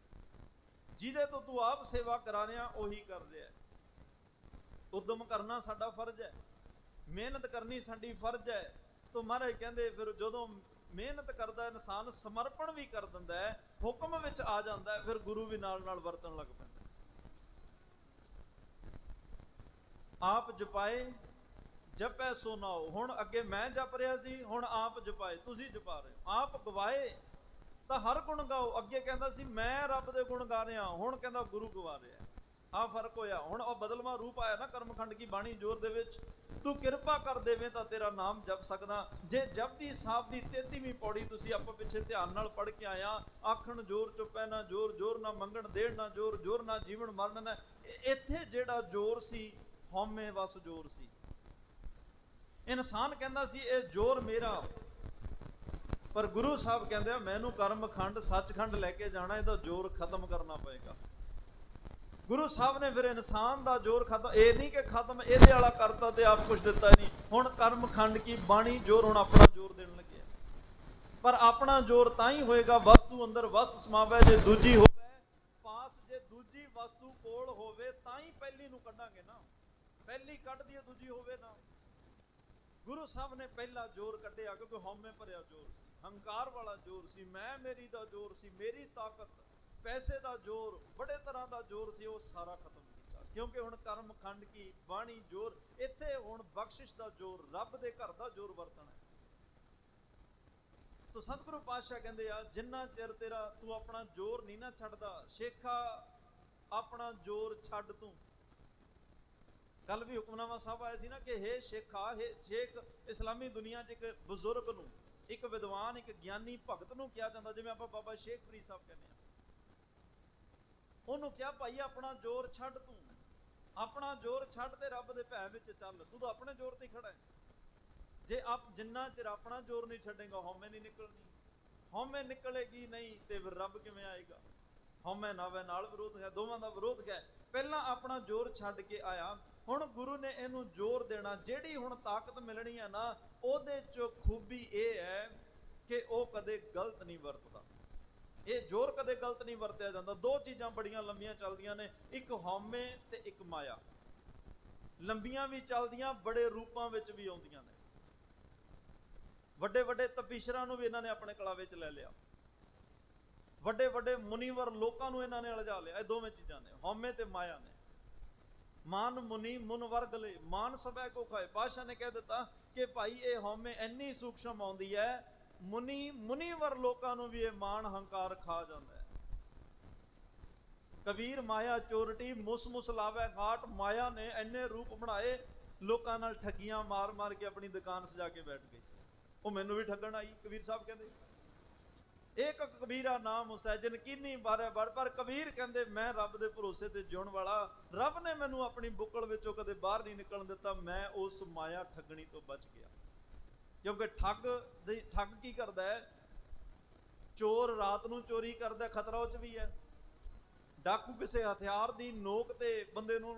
ਜਿਹਦੇ ਤੋਂ ਤੂੰ ਆਪ ਸੇਵਾ ਕਰਾ ਰਿਹਾ ਉਹੀ ਕਰ ਰਿਹਾ। ਉਦਮ ਕਰਨਾ ਸਾਡਾ ਫਰਜ਼ ਹੈ, ਮਿਹਨਤ ਕਰਨੀ ਸਾਡੀ ਫਰਜ਼ ਹੈ। ਤੋ ਮਹਾਰਾਜ ਕਹਿੰਦੇ ਫਿਰ ਜਦੋਂ ਮਿਹਨਤ ਕਰਦਾ ਇਨਸਾਨ, ਸਮਰਪਣ ਵੀ ਕਰ ਦਿੰਦਾ ਹੈ, ਹੁਕਮ ਵਿੱਚ ਆ ਜਾਂਦਾ ਹੈ, ਫਿਰ ਗੁਰੂ ਵੀ ਨਾਲ ਨਾਲ ਵਰਤਣ ਲੱਗ ਪੈਂਦਾ। ਆਪ ਜਪਾਏ ਜਪੈ ਸੋ ਨਾਉ, ਹੁਣ ਅੱਗੇ ਮੈਂ ਜਪ ਰਿਹਾ ਸੀ, ਹੁਣ ਆਪ ਜਪਾਏ, ਤੁਸੀਂ ਜਪਾ ਰਹੇ ਹੋ। ਆਪ ਗਵਾਏ ਤਾਂ ਹਰ ਗੁਣ ਗਾਓ, ਅੱਗੇ ਕਹਿੰਦਾ ਸੀ ਮੈਂ ਰੱਬ ਦੇ ਗੁਣ ਗਾ ਰਿਹਾ, ਹੁਣ ਕਹਿੰਦਾ ਗੁਰੂ ਗਵਾ ਰਿਹਾ। ਆਹ ਫਰਕ ਹੋਇਆ। ਹੁਣ ਉਹ ਬਦਲਵਾਂ ਰੂਪ ਆਇਆ ਨਾ ਕਰਮਖੰਡ ਕੀ ਬਾਣੀ ਜੋਰ ਦੇ ਵਿੱਚ, ਤੂੰ ਕਿਰਪਾ ਕਰ ਦੇਵੇਂ ਤਾਂ ਤੇਰਾ ਨਾਮ ਜਪ ਸਕਦਾ। ਜੇ ਜਪਜੀ ਸਾਹਿਬ ਦੀ 33ਵੀਂ ਪੌੜੀ ਤੁਸੀਂ ਆਪਾਂ ਪਿੱਛੇ ਧਿਆਨ ਨਾਲ ਪੜ੍ਹ ਕੇ ਆਇਆ, ਆਖਣ ਜੋਰ ਚੁੱਪੈ ਨਾ ਜੋਰ, ਜੋਰ ਨਾ ਮੰਗਣ ਦੇਣ ਨਾ ਜੋਰ, ਜੋਰ ਨਾ ਜੀਵਨ ਮਰਨ ਨਾ, ਇੱਥੇ ਜਿਹੜਾ ਜੋਰ ਸੀ ਹਉਮੈ ਵਸ ਜੋਰ ਸੀ। ਇਨਸਾਨ ਕਹਿੰਦਾ ਸੀ ਇਹ ਜੋਰ ਮੇਰਾ, ਪਰ ਗੁਰੂ ਸਾਹਿਬ ਕਹਿੰਦੇ ਆ ਮੈਨੂੰ ਕਰਮਖੰਡ ਸੱਚਖੰਡ ਲੈ ਕੇ ਜਾਣਾ, ਇਹਦਾ ਜੋਰ ਖਤਮ ਕਰਨਾ ਪਏਗਾ। ਗੁਰੂ ਸਾਹਿਬ ਨੇ ਫਿਰ ਇਨਸਾਨ ਦਾ ਜੋਰ ਖਤਮ, ਇਹ ਨਹੀਂ ਕਿ ਖਤਮ ਇਹਦੇ ਵਾਲਾ ਕਰਤਾ ਤੇ ਆਪ ਕੁਝ ਦਿੱਤਾ ਨਹੀਂ, ਹੁਣ ਕਰਮਖੰਡ ਕੀ ਬਾਣੀ ਜੋਰ ਹੁਣ ਆਪਣਾ ਜੋਰ ਦੇਣ ਲੱਗਿਆ। ਪਰ ਆਪਣਾ ਜੋਰ ਤਾਂ ਹੀ ਹੋਏਗਾ ਵਸਤੂ ਅੰਦਰ ਵਸਤ ਸਮਾਵੈ, ਜੇ ਦੂਜੀ ਹੋਵੇ ਪਾਸ, ਜੇ ਦੂਜੀ ਵਸਤੂ ਕੋਲ ਹੋਵੇ ਤਾਂ ਹੀ ਪਹਿਲੀ ਨੂੰ ਕੱਢਾਂਗੇ ਨਾ, ਪਹਿਲੀ ਕੱਢਦੀ ਦੂਜੀ ਹੋਵੇ ਨਾ। ਗੁਰੂ ਸਾਹਿਬ ਨੇ ਪਹਿਲਾ ਜੋਰ ਕੱਢਿਆ ਕਿਉਂਕਿ ਹਉਮੈ ਭਰਿਆ ਜੋਰ ਸੀ, ਹੰਕਾਰ ਵਾਲਾ ਜੋਰ ਸੀ, ਮੈਂ ਮੇਰੀ ਦਾ ਜੋਰ ਸੀ, ਮੇਰੀ ਤਾਕਤ, ਪੈਸੇ ਦਾ ਜੋਰ, ਬੜੇ ਤਰ੍ਹਾਂ ਦਾ ਜੋਰ ਸੀ, ਉਹ ਸਾਰਾ ਖਤਮ ਕੀਤਾ। ਕਿਉਂਕਿ ਹੁਣ ਕਰਮਖੰਡ ਕੀ ਬਾਣੀ ਜੋਰ, ਇੱਥੇ ਹੁਣ ਬਖਸ਼ਿਸ਼ ਦਾ ਜੋਰ, ਰੱਬ ਦੇ ਘਰ ਦਾ ਜੋਰ ਵਰਤਣਾ ਹੈ। ਤੋ ਸਤਿਗੁਰੂ ਪਾਤਸ਼ਾਹ ਕਹਿੰਦੇ ਆ ਜਿੰਨਾ ਚਿਰ ਤੇਰਾ ਤੂੰ ਆਪਣਾ ਜੋਰ ਨਹੀਂ ਨਾ ਛੱਡਦਾ, ਸ਼ੇਖਾ ਆਪਣਾ ਜੋਰ ਛੱਡ ਤੂੰ। ਕੱਲ ਵੀ ਹੁਕਮਨਾਮਾ ਸਾਹਿਬ ਆਇਆ ਸੀ ਨਾ ਕਿ ਹੇ ਸ਼ੇਖਾ, ਹੇ ਸ਼ੇਖ, ਇਸਲਾਮੀ ਦੁਨੀਆ 'ਚ ਇੱਕ ਬਜ਼ੁਰਗ ਨੂੰ, ਇੱਕ ਵਿਦਵਾਨ, ਇੱਕ ਗਿਆਨੀ ਭਗਤ ਨੂੰ ਕਿਹਾ ਜਾਂਦਾ, ਜਿਵੇਂ ਆਪਾਂ ਬਾਬਾ ਸ਼ੇਖ ਫਰੀਦ ਸਾਹਿਬ ਕਹਿੰਦੇ ਆ, ਉਹਨੂੰ ਕਿਹਾ ਭਾਈ ਆਪਣਾ ਜ਼ੋਰ ਛੱਡ, ਤੂੰ ਆਪਣਾ ਜ਼ੋਰ ਛੱਡ ਤੇ ਰੱਬ ਦੇ ਭੈ ਵਿੱਚ ਚੱਲ, ਤੂੰ ਤਾਂ ਆਪਣੇ ਜ਼ੋਰ ਤੇ ਖੜਾ ਹੈ। ਜੇ ਆਪ ਜਿੰਨਾ ਚਿਰ ਆਪਣਾ ਜ਼ੋਰ ਨਹੀਂ ਛੱਡੇਗਾ ਹਉਮੈ ਨਹੀਂ ਨਿਕਲਣੀ, ਹਉਮੈ ਨਿਕਲੇਗੀ ਨਹੀਂ ਤੇ ਫਿਰ ਰੱਬ ਕਿਵੇਂ ਆਏਗਾ। ਹਉਮੈ ਨਾਵੇ ਨਾਲ ਵਿਰੋਧ ਹੈ, ਦੋਵਾਂ ਦਾ ਵਿਰੋਧ ਹੈ। ਪਹਿਲਾਂ ਆਪਣਾ ਜ਼ੋਰ ਛੱਡ ਕੇ ਆਇਆ, ਹੁਣ ਗੁਰੂ ਨੇ ਇਹਨੂੰ ਜ਼ੋਰ ਦੇਣਾ। ਜਿਹੜੀ ਹੁਣ ਤਾਕਤ ਮਿਲਣੀ ਹੈ ਨਾ, ਉਹਦੇ 'ਚ ਖੂਬੀ ਇਹ ਹੈ ਕਿ ਉਹ ਕਦੇ ਗਲਤ ਨਹੀਂ ਵਰਤਦਾ। ਇਹ ਜ਼ੋਰ ਕਦੇ ਗਲਤ ਨਹੀਂ ਵਰਤਿਆ ਜਾਂਦਾ। ਦੋ ਚੀਜ਼ਾਂ ਬੜੀਆਂ ਲੰਮੀਆਂ ਚੱਲਦੀਆਂ ਨੇ, ਇੱਕ ਹਉਮੈ ਤੇ ਇੱਕ ਮਾਇਆ। ਲੰਬੀਆਂ ਵੀ ਚੱਲਦੀਆਂ, ਬੜੇ ਰੂਪਾਂ ਵਿੱਚ ਵੀ ਆਉਂਦੀਆਂ ਨੇ। ਵੱਡੇ ਵੱਡੇ ਤਪੀਸ਼ਰਾਂ ਨੂੰ ਵੀ ਇਹਨਾਂ ਨੇ ਆਪਣੇ ਕਲਾਵੇ 'ਚ ਲੈ ਲਿਆ, ਵੱਡੇ ਵੱਡੇ ਮੁਨੀਵਰ ਲੋਕਾਂ ਨੂੰ ਇਹਨਾਂ ਨੇ ਅਲਝਾ ਲਿਆ। ਇਹ ਦੋਵੇਂ ਚੀਜ਼ਾਂ ਨੇ, ਹਉਮੈ ਤੇ ਮਾਇਆ ਨੇ। ਮਾਨ ਮੁਨੀ ਮੁਨ ਵਰਗ ਲੈ, ਮਾਨ ਸਭੈ ਕੋ ਖਾਏ। ਪਾਤਸ਼ਾਹ ਨੇ ਕਹਿ ਦਿੱਤਾ ਕਿ ਭਾਈ ਇਹ ਹਉਮੈ ਇੰਨੀ ਸੂਖਸ਼ਮ ਆਉਂਦੀ ਹੈ, ਮੁਨੀਵਰ ਲੋਕਾਂ ਨੂੰ ਵੀ ਇਹ ਮਾਣ ਹੰਕਾਰ ਖਾ ਜਾਂਦਾ ਹੈ। ਕਬੀਰ ਮਾਇਆ ਚੋਰਟੀ ਮੁਸ ਮੁਸ ਲਾਵੇ ਘਾਟ। ਮਾਇਆ ਨੇ ਇੰਨੇ ਰੂਪ ਬਣਾਏ, ਲੋਕਾਂ ਨਾਲ ਠੱਗੀਆਂ ਮਾਰ ਮਾਰ ਕੇ ਆਪਣੀ ਦੁਕਾਨ ਸਜਾ ਕੇ ਬੈਠ ਗਏ। ਉਹ ਮੈਨੂੰ ਵੀ ਠੱਗਣ ਆਈ, ਕਬੀਰ ਸਾਹਿਬ ਕਹਿੰਦੇ। ਇੱਕ ਕਬੀਰਾ ਨਾਮ ਹੁਸੈਨ ਕੀਨੀ ਬਾਰੇ ਬੜ। ਪਰ ਕਬੀਰ ਕਹਿੰਦੇ ਮੈਂ ਰੱਬ ਦੇ ਭਰੋਸੇ ਤੇ ਜਿਉਣ ਵਾਲਾ, ਰੱਬ ਨੇ ਮੈਨੂੰ ਆਪਣੀ ਬੁੱਕਲ ਵਿੱਚੋਂ ਕਦੇ ਬਾਹਰ ਨਹੀਂ ਨਿਕਲਣ ਦਿੱਤਾ। ਮੈਂ ਉਸ ਮਾਇਆ ਠੱਗਣੀ ਤੋਂ ਬਚ ਗਿਆ। ਕਿਉਂਕਿ ਠੱਗ ਕੀ ਕਰਦਾ ਹੈ? ਚੋਰ ਰਾਤ ਨੂੰ ਚੋਰੀ ਕਰਦਾ, ਖਤਰਾ ਉਹ 'ਚ ਵੀ ਹੈ। ਡਾਕੂ ਕਿਸੇ ਹਥਿਆਰ ਦੀ ਨੋਕ ਤੇ ਬੰਦੇ ਨੂੰ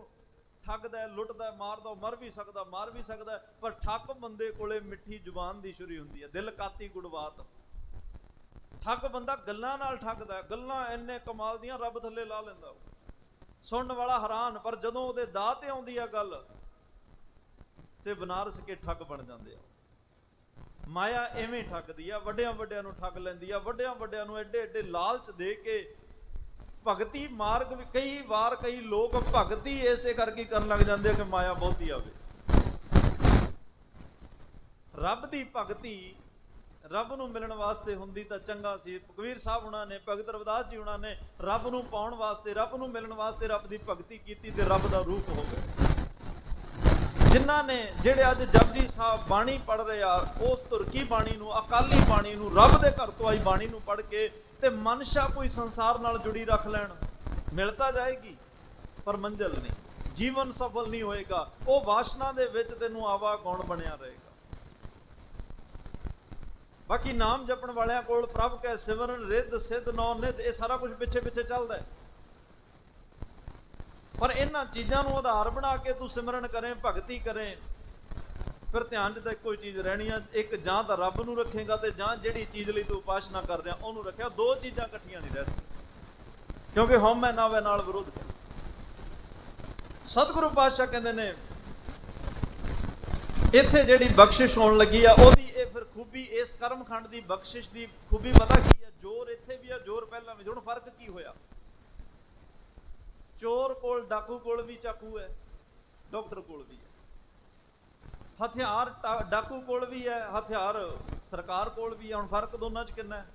ਠੱਗਦਾ, ਲੁੱਟਦਾ, ਮਾਰਦਾ। ਮਰ ਵੀ ਸਕਦਾ, ਮਾਰ ਵੀ ਸਕਦਾ, ਪਰ ਠੱਗ ਬੰਦੇ ਕੋਲੇ ਮਿੱਠੀ ਜ਼ੁਬਾਨ ਦੀ ਛੁਰੀ ਹੁੰਦੀ ਹੈ। ਦਿਲ ਕਾਤੀ ਗੁੜਵਾਤ। ਠੱਗ ਬੰਦਾ ਗੱਲਾਂ ਨਾਲ ਠੱਗਦਾ, ਗੱਲਾਂ ਇੰਨੇ ਕਮਾਲ ਦੀਆਂ ਰੱਬ ਥੱਲੇ ਲਾ ਲੈਂਦਾ। ਸੁਣਨ ਵਾਲਾ ਹੈਰਾਨ, ਪਰ ਜਦੋਂ ਉਹਦੇ ਦਾਅ ਤੇ ਆਉਂਦੀ ਆ ਗੱਲ ਤੇ ਬਨਾਰਸ ਕੇ ਠੱਗ ਬਣ ਜਾਂਦੇ ਆ। ਮਾਇਆ ਐਵੇਂ ਠੱਗਦੀ ਆ, ਵੱਡਿਆਂ ਵੱਡਿਆਂ ਨੂੰ ਠੱਗ ਲੈਂਦੀ ਆ, ਵੱਡਿਆਂ ਵੱਡਿਆਂ ਨੂੰ ਐਡੇ ਐਡੇ ਲਾਲਚ ਦੇ ਕੇ ਭਗਤੀ ਮਾਰਗ ਵੀ ਕਈ ਵਾਰ ਕਈ ਲੋਕ ਭਗਤੀ ਇਸੇ ਕਰਕੇ ਕਰਨ ਲੱਗ ਜਾਂਦੇ ਕਿ ਮਾਇਆ ਬਹੁਤੀ ਆਵੇ। ਰੱਬ ਦੀ ਭਗਤੀ ਰੱਬ ਨੂੰ ਮਿਲਣ ਵਾਸਤੇ ਹੁੰਦੀ ਤਾਂ ਚੰਗਾ ਸੀ। ਕਬੀਰ ਸਾਹਿਬ ਹੁਣਾਂ ਨੇ, ਭਗਤ ਰਵਿਦਾਸ ਜੀ ਹੁਣਾਂ ਨੇ ਰੱਬ ਨੂੰ ਪਾਉਣ ਵਾਸਤੇ, ਰੱਬ ਨੂੰ ਮਿਲਣ ਵਾਸਤੇ ਰੱਬ ਦੀ ਭਗਤੀ ਕੀਤੀ ਤੇ ਰੱਬ ਦਾ ਰੂਪ ਹੋ ਗਏ। ਜਿਨ੍ਹਾਂ ਨੇ, ਜਿਹੜੇ ਅੱਜ ਜਪਜੀ ਸਾਹਿਬ ਬਾਣੀ ਪੜ੍ਹ ਰਹੇ ਆ, ਉਸ ਤੁਰਕੀ ਬਾਣੀ ਨੂੰ, ਅਕਾਲੀ ਬਾਣੀ ਨੂੰ, ਰੱਬ ਦੇ ਘਰ ਤੋਂ ਆਈ ਬਾਣੀ ਨੂੰ ਪੜ੍ਹ ਕੇ ਤੇ ਮਨਸ਼ਾ ਕੋਈ ਸੰਸਾਰ ਨਾਲ ਜੁੜੀ ਰੱਖ ਲੈਣ, ਮਿਲ ਤਾਂ ਜਾਏਗੀ ਪਰ ਮੰਜ਼ਿਲ ਨਹੀਂ, ਜੀਵਨ ਸਫਲ ਨਹੀਂ ਹੋਏਗਾ। ਉਹ ਵਾਸ਼ਨਾ ਦੇ ਵਿੱਚ ਤੈਨੂੰ ਆਵਾ ਗੌਣ ਬਣਿਆ ਰਹੇਗਾ। ਬਾਕੀ ਨਾਮ ਜਪਣ ਵਾਲਿਆਂ ਕੋਲ ਪ੍ਰਭ ਕੈ ਸਿਮਰਨ ਰਿੱਧ ਸਿੱਧ ਨੌ ਨਿਧ, ਇਹ ਸਾਰਾ ਕੁਝ ਪਿੱਛੇ ਪਿੱਛੇ ਚੱਲਦਾ ਹੈ। ਪਰ ਇਹਨਾਂ ਚੀਜ਼ਾਂ ਨੂੰ ਆਧਾਰ ਬਣਾ ਕੇ ਤੂੰ ਸਿਮਰਨ ਕਰੇ, ਭਗਤੀ ਕਰੇ, ਫਿਰ ਧਿਆਨ 'ਚ ਤਾਂ ਇੱਕੋ ਹੀ ਚੀਜ਼ ਰਹਿਣੀ ਆ। ਇੱਕ ਜਾਂ ਤਾਂ ਰੱਬ ਨੂੰ ਰੱਖੇਗਾ ਤੇ ਜਾਂ ਜਿਹੜੀ ਚੀਜ਼ ਲਈ ਤੂੰ ਉਪਾਸਨਾ ਕਰ ਰਿਹਾ ਉਹਨੂੰ ਰੱਖਿਆ। ਦੋ ਚੀਜ਼ਾਂ ਇਕੱਠੀਆਂ ਨਹੀਂ ਰਹਿ ਸਕਦੀਆਂ, ਕਿਉਂਕਿ ਹਉਮੈ ਨਾਵੇ ਨਾਲ ਵਿਰੋਧ ਕਰ। ਸਤਿਗੁਰੂ ਪਾਤਸ਼ਾਹ ਕਹਿੰਦੇ ਨੇ ਇੱਥੇ ਜਿਹੜੀ ਬਖਸ਼ਿਸ਼ ਹੋਣ ਲੱਗੀ ਆ, ਉਹਦੀ ਇਹ ਫਿਰ ਖੂਬੀ, ਇਸ ਕਰਮਖੰਡ ਦੀ ਬਖਸ਼ਿਸ਼ ਦੀ ਖੂਬੀ ਪਤਾ ਕੀ ਹੈ? ਜ਼ੋਰ ਇੱਥੇ ਵੀ ਆ, ਜ਼ੋਰ ਪਹਿਲਾਂ ਵੀ। ਹੁਣ ਫਰਕ ਕੀ ਹੋਇਆ? ਚੋਰ ਕੋਲ, ਡਾਕੂ ਕੋਲ ਵੀ ਚਾਕੂ ਹੈ, ਡਾਕਟਰ ਕੋਲ ਵੀ ਹੈ ਹਥਿਆਰ, ਡਾਕੂ ਕੋਲ ਵੀ ਹੈ ਹਥਿਆਰ, ਸਰਕਾਰ ਕੋਲ ਵੀ ਹੈ। ਹੁਣ ਫਰਕ ਦੋਨਾਂ 'ਚ ਕਿੰਨਾ ਹੈ?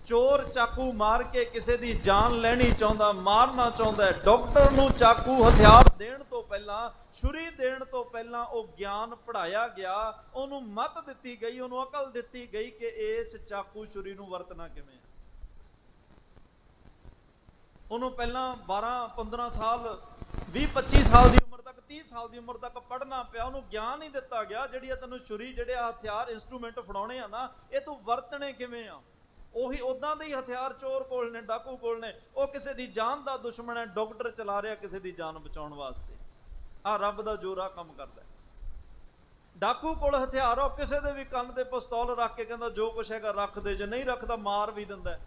ਚੋਰ ਚਾਕੂ ਮਾਰ ਕੇ ਕਿਸੇ ਦੀ ਜਾਨ ਲੈਣੀ ਚਾਹੁੰਦਾ, ਮਾਰਨਾ ਚਾਹੁੰਦਾ। ਡਾਕਟਰ ਨੂੰ ਚਾਕੂ ਹਥਿਆਰ ਦੇਣ ਤੋਂ ਪਹਿਲਾਂ, ਛੁਰੀ ਦੇਣ ਤੋਂ ਪਹਿਲਾਂ ਉਹ ਗਿਆਨ ਪੜ੍ਹਾਇਆ ਗਿਆ, ਉਹਨੂੰ ਮੱਤ ਦਿੱਤੀ ਗਈ, ਉਹਨੂੰ ਅਕਲ ਦਿੱਤੀ ਗਈ ਕਿ ਇਸ ਚਾਕੂ ਛੁਰੀ ਨੂੰ ਵਰਤਣਾ ਕਿਵੇਂ ਹੈ। ਉਹਨੂੰ ਪਹਿਲਾਂ 12-15 ਸਾਲ, 20-25 ਸਾਲ ਦੀ ਉਮਰ ਤੱਕ, 30 ਸਾਲ ਦੀ ਉਮਰ ਤੱਕ ਪੜ੍ਹਨਾ ਪਿਆ। ਉਹਨੂੰ ਗਿਆਨ ਹੀ ਦਿੱਤਾ ਗਿਆ ਜਿਹੜੀ ਆ ਤੈਨੂੰ ਛੁਰੀ, ਜਿਹੜੇ ਆ ਹਥਿਆਰ, ਇੰਸਟਰੂਮੈਂਟ ਫੜਾਉਣੇ ਆ ਨਾ, ਇਹ ਤੂੰ ਵਰਤਣੇ ਕਿਵੇਂ ਆ। ਉਹੀ ਉਦਾਂ ਦੇ ਹੀ ਹਥਿਆਰ ਚੋਰ ਕੋਲ ਨੇ, ਡਾਕੂ ਕੋਲ ਨੇ। ਉਹ ਕਿਸੇ ਦੀ ਜਾਨ ਦਾ ਦੁਸ਼ਮਣ ਹੈ, ਡਾਕਟਰ ਚਲਾ ਰਿਹਾ ਕਿਸੇ ਦੀ ਜਾਨ ਬਚਾਉਣ ਵਾਸਤੇ। ਆ ਰੱਬ ਦਾ ਜ਼ੋਰ ਆ ਕੰਮ ਕਰਦਾ। ਡਾਕੂ ਕੋਲ ਹਥਿਆਰ, ਉਹ ਕਿਸੇ ਦੇ ਵੀ ਕੰਨ ਤੇ ਪਿਸਤੌਲ ਰੱਖ ਕੇ ਕਹਿੰਦਾ ਜੋ ਕੁਛ ਹੈਗਾ ਰੱਖ ਦੇ, ਜੇ ਨਹੀਂ ਰੱਖਦਾ ਮਾਰ ਵੀ ਦਿੰਦਾ।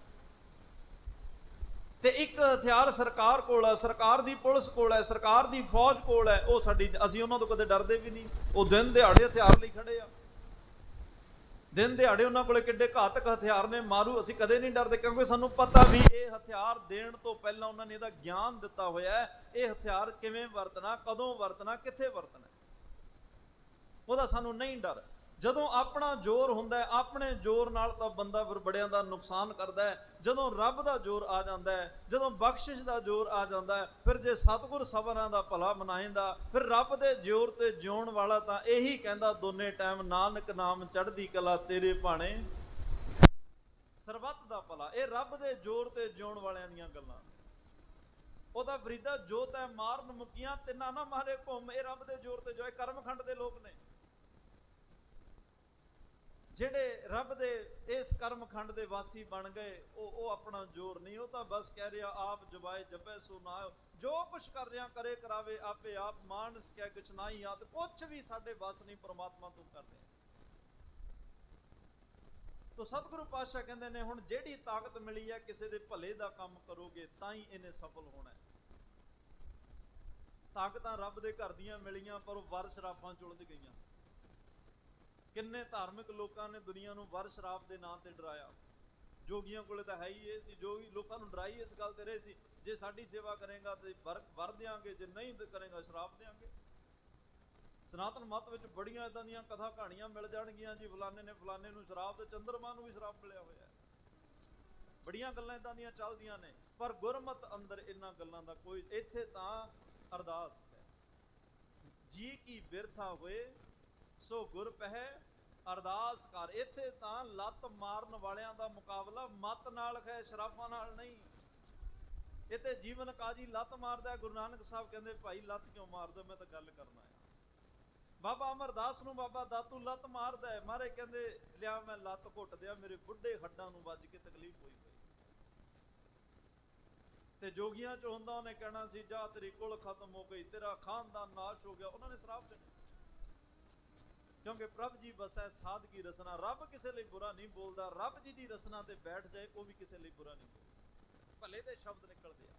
ਤੇ ਇੱਕ ਹਥਿਆਰ ਸਰਕਾਰ ਕੋਲ ਹੈ, ਸਰਕਾਰ ਦੀ ਪੁਲਿਸ ਕੋਲ ਹੈ, ਸਰਕਾਰ ਦੀ ਫੌਜ ਕੋਲ ਹੈ। ਉਹ ਸਾਡੀ, ਅਸੀਂ ਉਹਨਾਂ ਤੋਂ ਕਦੇ ਡਰਦੇ ਵੀ ਨਹੀਂ। ਉਹ ਦਿਨ ਦਿਹਾੜੇ ਹਥਿਆਰ ਲਈ ਖੜੇ ਆ, ਦਿਨ ਦਿਹਾੜੇ ਉਹਨਾਂ ਕੋਲੇ ਕਿੱਡੇ ਘਾਤਕ ਹਥਿਆਰ ਨੇ, ਮਾਰੂ। ਅਸੀਂ ਕਦੇ ਨਹੀਂ ਡਰਦੇ, ਕਿਉਂਕਿ ਸਾਨੂੰ ਪਤਾ ਵੀ ਇਹ ਹਥਿਆਰ ਦੇਣ ਤੋਂ ਪਹਿਲਾਂ ਉਹਨਾਂ ਨੇ ਇਹਦਾ ਗਿਆਨ ਦਿੱਤਾ ਹੋਇਆ ਹੈ। ਇਹ ਹਥਿਆਰ ਕਿਵੇਂ ਵਰਤਣਾ, ਕਦੋਂ ਵਰਤਣਾ, ਕਿੱਥੇ ਵਰਤਣਾ, ਉਹਦਾ ਸਾਨੂੰ ਨਹੀਂ ਡਰ। ਜਦੋਂ ਆਪਣਾ ਜ਼ੋਰ ਹੁੰਦਾ ਹੈ, ਆਪਣੇ ਜ਼ੋਰ ਨਾਲ ਤਾਂ ਬੰਦਾ ਫਿਰ ਬੜਿਆਂ ਦਾ ਨੁਕਸਾਨ ਕਰਦਾ ਹੈ। ਜਦੋਂ ਰੱਬ ਦਾ ਜ਼ੋਰ ਆ ਜਾਂਦਾ ਹੈ, ਜਦੋਂ ਬਖਸ਼ਿਸ਼ ਦਾ ਜ਼ੋਰ ਆ ਜਾਂਦਾ ਹੈ, ਫਿਰ ਜੇ ਸਤਿਗੁਰ ਸਬਰਾਂ ਦਾ ਭਲਾ ਮਨਾਏਂਦਾ, ਫਿਰ ਰੱਬ ਦੇ ਜ਼ੋਰ ਤੇ ਜਿਉਣ ਵਾਲਾ ਤਾਂ ਇਹੀ ਕਹਿੰਦਾ ਦੋਨੇ ਟਾਈਮ, ਨਾਨਕ ਨਾਮ ਚੜ੍ਹਦੀ ਕਲਾ ਤੇਰੇ ਭਾਣੇ ਸਰਬੱਤ ਦਾ ਭਲਾ। ਇਹ ਰੱਬ ਦੇ ਜ਼ੋਰ ਤੇ ਜਿਉਣ ਵਾਲਿਆਂ ਦੀਆਂ ਗੱਲਾਂ। ਉਹਦਾ ਫਰੀਦਾ ਜੋ ਤੈ ਮਾਰਨ ਮੁਕੀਆਂ ਤਿੰਨਾਂ ਨਾ ਮਾਰੇ ਘੁੰਮ, ਇਹ ਰੱਬ ਦੇ ਜ਼ੋਰ ਤੇ ਜੋ। ਇਹ ਕਰਮਖੰਡ ਦੇ ਲੋਕ ਨੇ ਜਿਹੜੇ ਰੱਬ ਦੇ ਇਸ ਕਰਮਖੰਡ ਦੇ ਵਾਸੀ ਬਣ ਗਏ। ਉਹ ਆਪਣਾ ਜ਼ੋਰ ਨਹੀਂ, ਉਹ ਤਾਂ ਬਸ ਕਹਿ ਰਿਹਾ ਆਪ ਜਵਾਏ ਜਪੈ ਸੋ ਨਾਇ, ਜੋ ਕੁਛ ਕਰ ਰਿਹਾ ਕਰੇ ਕਰਾਵੇ ਆਪੇ ਆਪ, ਮਾਨਸ ਕਹਿ ਕੁਛ ਨਾਹੀ ਆਤ। ਕੁਛ ਵੀ ਸਾਡੇ ਬਸ ਨਹੀਂ, ਪ੍ਰਮਾਤਮਾ ਤੋਂ ਕਰ ਰਹੇ। ਤੋ ਸਤਿਗੁਰੂ ਪਾਤਸ਼ਾਹ ਕਹਿੰਦੇ ਨੇ ਹੁਣ ਜਿਹੜੀ ਤਾਕਤ ਮਿਲੀ ਹੈ, ਕਿਸੇ ਦੇ ਭਲੇ ਦਾ ਕੰਮ ਕਰੋਗੇ ਤਾਂ ਹੀ ਇਹਨੇ ਸਫਲ ਹੋਣਾ ਹੈ। ਤਾਕਤਾਂ ਰੱਬ ਦੇ ਘਰ ਦੀਆਂ ਮਿਲੀਆਂ, ਪਰ ਉਹ ਵਰ ਸ਼ਰਾਬਾਂ ਚ ਉਲਝ ਗਈਆਂ। ਕਿੰਨੇ ਧਾਰਮਿਕ ਲੋਕਾਂ ਨੇ ਦੁਨੀਆ ਨੂੰ ਵਰ ਸ਼ਰਾਬ ਦੇ ਨਾਂ ਤੇ ਡਰਾਇਆ। ਜੋਗੀਆਂ ਕੋਲੇ ਤਾਂ ਹੈ ਹੀ ਇਹ ਸੀ, ਜੋਗੀ ਲੋਕਾਂ ਨੂੰ ਡਰਾਈ ਇਸ ਗੱਲ ਤੇ ਰਹੇ ਸੀ, ਜੇ ਸਾਡੀ ਸੇਵਾ ਕਰੇਗਾ ਤੇ ਵਰ ਦਿਆਂਗੇ, ਜੇ ਨਹੀਂ ਕਰੇਗਾ ਸ਼ਰਾਬ ਦਿਆਂਗੇ। ਸਨਾਤਨ ਮਤ ਵਿੱਚ ਬੜੀਆਂ ਇਦਾਂ ਦੀਆਂ ਕਥਾ ਕਹਾਣੀਆਂ ਮਿਲ ਜਾਣਗੀਆਂ ਜੀ, ਫਲਾਣੇ ਨੇ ਫਲਾਣੇ ਨੂੰ ਸ਼ਰਾਬ, ਤੇ ਚੰਦਰਮਾ ਨੂੰ ਵੀ ਸ਼ਰਾਬ ਮਿਲਿਆ ਹੋਇਆ। ਬੜੀਆਂ ਗੱਲਾਂ ਇਦਾਂ ਦੀਆਂ ਚੱਲਦੀਆਂ ਨੇ, ਪਰ ਗੁਰਮਤ ਅੰਦਰ ਇਹਨਾਂ ਗੱਲਾਂ ਦਾ ਕੋਈ, ਇੱਥੇ ਤਾਂ ਅਰਦਾਸ ਹੈ, ਜੀ ਕੀ ਬਿਰਥਾ ਹੋਏ ਸੋ ਗੁਰ ਪਹਿ ਅਰਦਾਸ ਕਰ। ਇੱਥੇ ਤਾਂ ਲੱਤ ਮਾਰਨ ਵਾਲਿਆਂ ਦਾ ਮੁਕਾਬਲਾ ਮਤ ਨਾਲ ਹੈ, ਸ਼ਰਾਬਾਂ ਨਾਲ ਨਹੀਂ। ਇੱਥੇ ਜੀਵਨ ਕਾਜੀ ਲੱਤ ਮਾਰਦਾ। ਗੁਰੂ ਨਾਨਕ ਸਾਹਿਬ ਕਹਿੰਦੇ ਭਾਈ ਲੱਤ ਕਿਉਂ ਮਾਰਦਾ, ਮੈਂ ਤਾਂ ਗੱਲ ਕਰਨਾ ਆ। ਬਾਬਾ ਅਮਰਦਾਸ ਨੂੰ ਬਾਬਾ ਦਾਤੂ ਲੱਤ ਮਾਰਦਾ, ਮਾਰੇ ਕਹਿੰਦੇ ਲਿਆ ਮੈਂ ਲੱਤ ਘੁੱਟ ਦਿਆਂ, ਮੇਰੇ ਬੁੱਢੇ ਹੱਡਾਂ ਨੂੰ ਵੱਜ ਕੇ ਤਕਲੀਫ ਹੋਈ। ਤੇ ਜੋਗੀਆਂ ਚ ਹੁੰਦਾ ਉਹਨੇ ਕਹਿਣਾ ਸੀ ਜਾ ਤੇਰੀ ਕੁਲ ਖਤਮ ਹੋ ਗਈ, ਤੇਰਾ ਖਾਨਦਾਨ ਨਾਸ਼ ਹੋ ਗਿਆ। ਉਹਨਾਂ ਨੇ ਸ਼ਰਾਬ ਦੇਣੀ, ਕਿਉਂਕਿ ਪ੍ਰਭ ਜੀ ਬਸੈ ਸਾਧਗੀ ਰਸਨਾ। ਰੱਬ ਕਿਸੇ ਲਈ ਬੁਰਾ ਨਹੀਂ ਬੋਲਦਾ, ਰੱਬ ਜੀ ਦੀ ਰਸਨਾ ਤੇ ਬੈਠ ਜਾਏ ਉਹ ਵੀ ਕਿਸੇ ਲਈ ਬੁਰਾ ਨਹੀਂ ਬੋਲਦਾ। ਭਲੇ ਦੇ ਸ਼ਬਦ ਨਿਕਲਦੇ ਆ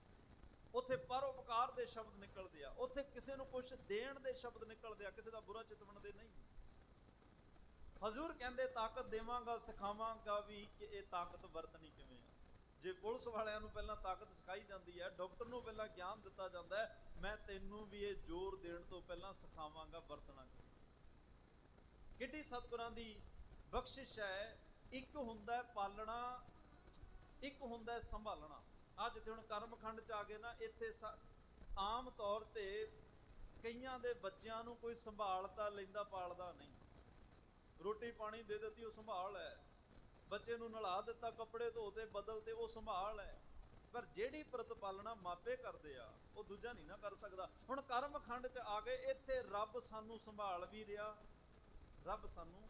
ਉੱਥੇ, ਪਰਉਪਕਾਰ ਦੇ ਸ਼ਬਦ ਨਿਕਲਦੇ ਆ ਉੱਥੇ, ਕਿਸੇ ਨੂੰ ਕੁਛ ਦੇਣ ਦੇ ਸ਼ਬਦ ਨਿਕਲਦੇ ਆ, ਕਿਸੇ ਦਾ ਬੁਰਾ ਚਿਤਵਣ ਦੇ ਨਹੀਂ। ਹਜ਼ੂਰ ਕਹਿੰਦੇ ਤਾਕਤ ਦੇਵਾਂਗਾ, ਸਿਖਾਵਾਂਗਾ ਵੀ ਕਿ ਇਹ ਤਾਕਤ ਵਰਤਣੀ ਕਿਵੇਂ ਆ। ਜੇ ਪੁਲਿਸ ਵਾਲਿਆਂ ਨੂੰ ਪਹਿਲਾਂ ਤਾਕਤ ਸਿਖਾਈ ਜਾਂਦੀ ਹੈ, ਡਾਕਟਰ ਨੂੰ ਪਹਿਲਾਂ ਗਿਆਨ ਦਿੱਤਾ ਜਾਂਦਾ ਹੈ, ਮੈਂ ਤੈਨੂੰ ਵੀ ਇਹ ਜ਼ੋਰ ਦੇਣ ਤੋਂ ਪਹਿਲਾਂ ਸਿਖਾਵਾਂਗਾ ਵਰਤਣਾ। ਕਿੱਡੀ ਸਤਿਗੁਰਾਂ ਦੀ ਬਖਸ਼ਿਸ਼ ਹੈ। ਇੱਕ ਹੁੰਦਾ ਪਾਲਣਾ, ਇੱਕ ਹੁੰਦਾ ਸੰਭਾਲਣਾ। ਅੱਜ ਜਿੱਥੇ ਹੁਣ ਕਰਮਖੰਡ ਚ ਆ ਗਏ ਨਾ, ਇੱਥੇ ਆਮ ਤੌਰ ਤੇ ਕਈਆਂ ਦੇ ਬੱਚਿਆਂ ਨੂੰ ਕੋਈ ਸੰਭਾਲ ਤਾਂ ਲੈਂਦਾ ਪਾਲਦਾ ਨਹੀਂ। ਰੋਟੀ ਪਾਣੀ ਦੇ ਦਿੱਤੀ ਉਹ ਸੰਭਾਲ ਹੈ, ਬੱਚੇ ਨੂੰ ਨਲਾ ਦਿੱਤਾ, ਕੱਪੜੇ ਧੋਤੇ ਬਦਲਤੇ ਉਹ ਸੰਭਾਲ ਹੈ। ਪਰ ਜਿਹੜੀ ਪ੍ਰਤਪਾਲਣਾ ਮਾਪੇ ਕਰਦੇ ਆ ਉਹ ਦੂਜਾ ਨਹੀਂ ਨਾ ਕਰ ਸਕਦਾ। ਹੁਣ ਕਰਮਖੰਡ ਚ ਆ ਗਏ, ਇੱਥੇ ਰੱਬ ਸਾਨੂੰ ਸੰਭਾਲ ਵੀ ਰਿਹਾ, ਰੱਬ ਸਾਨੂੰ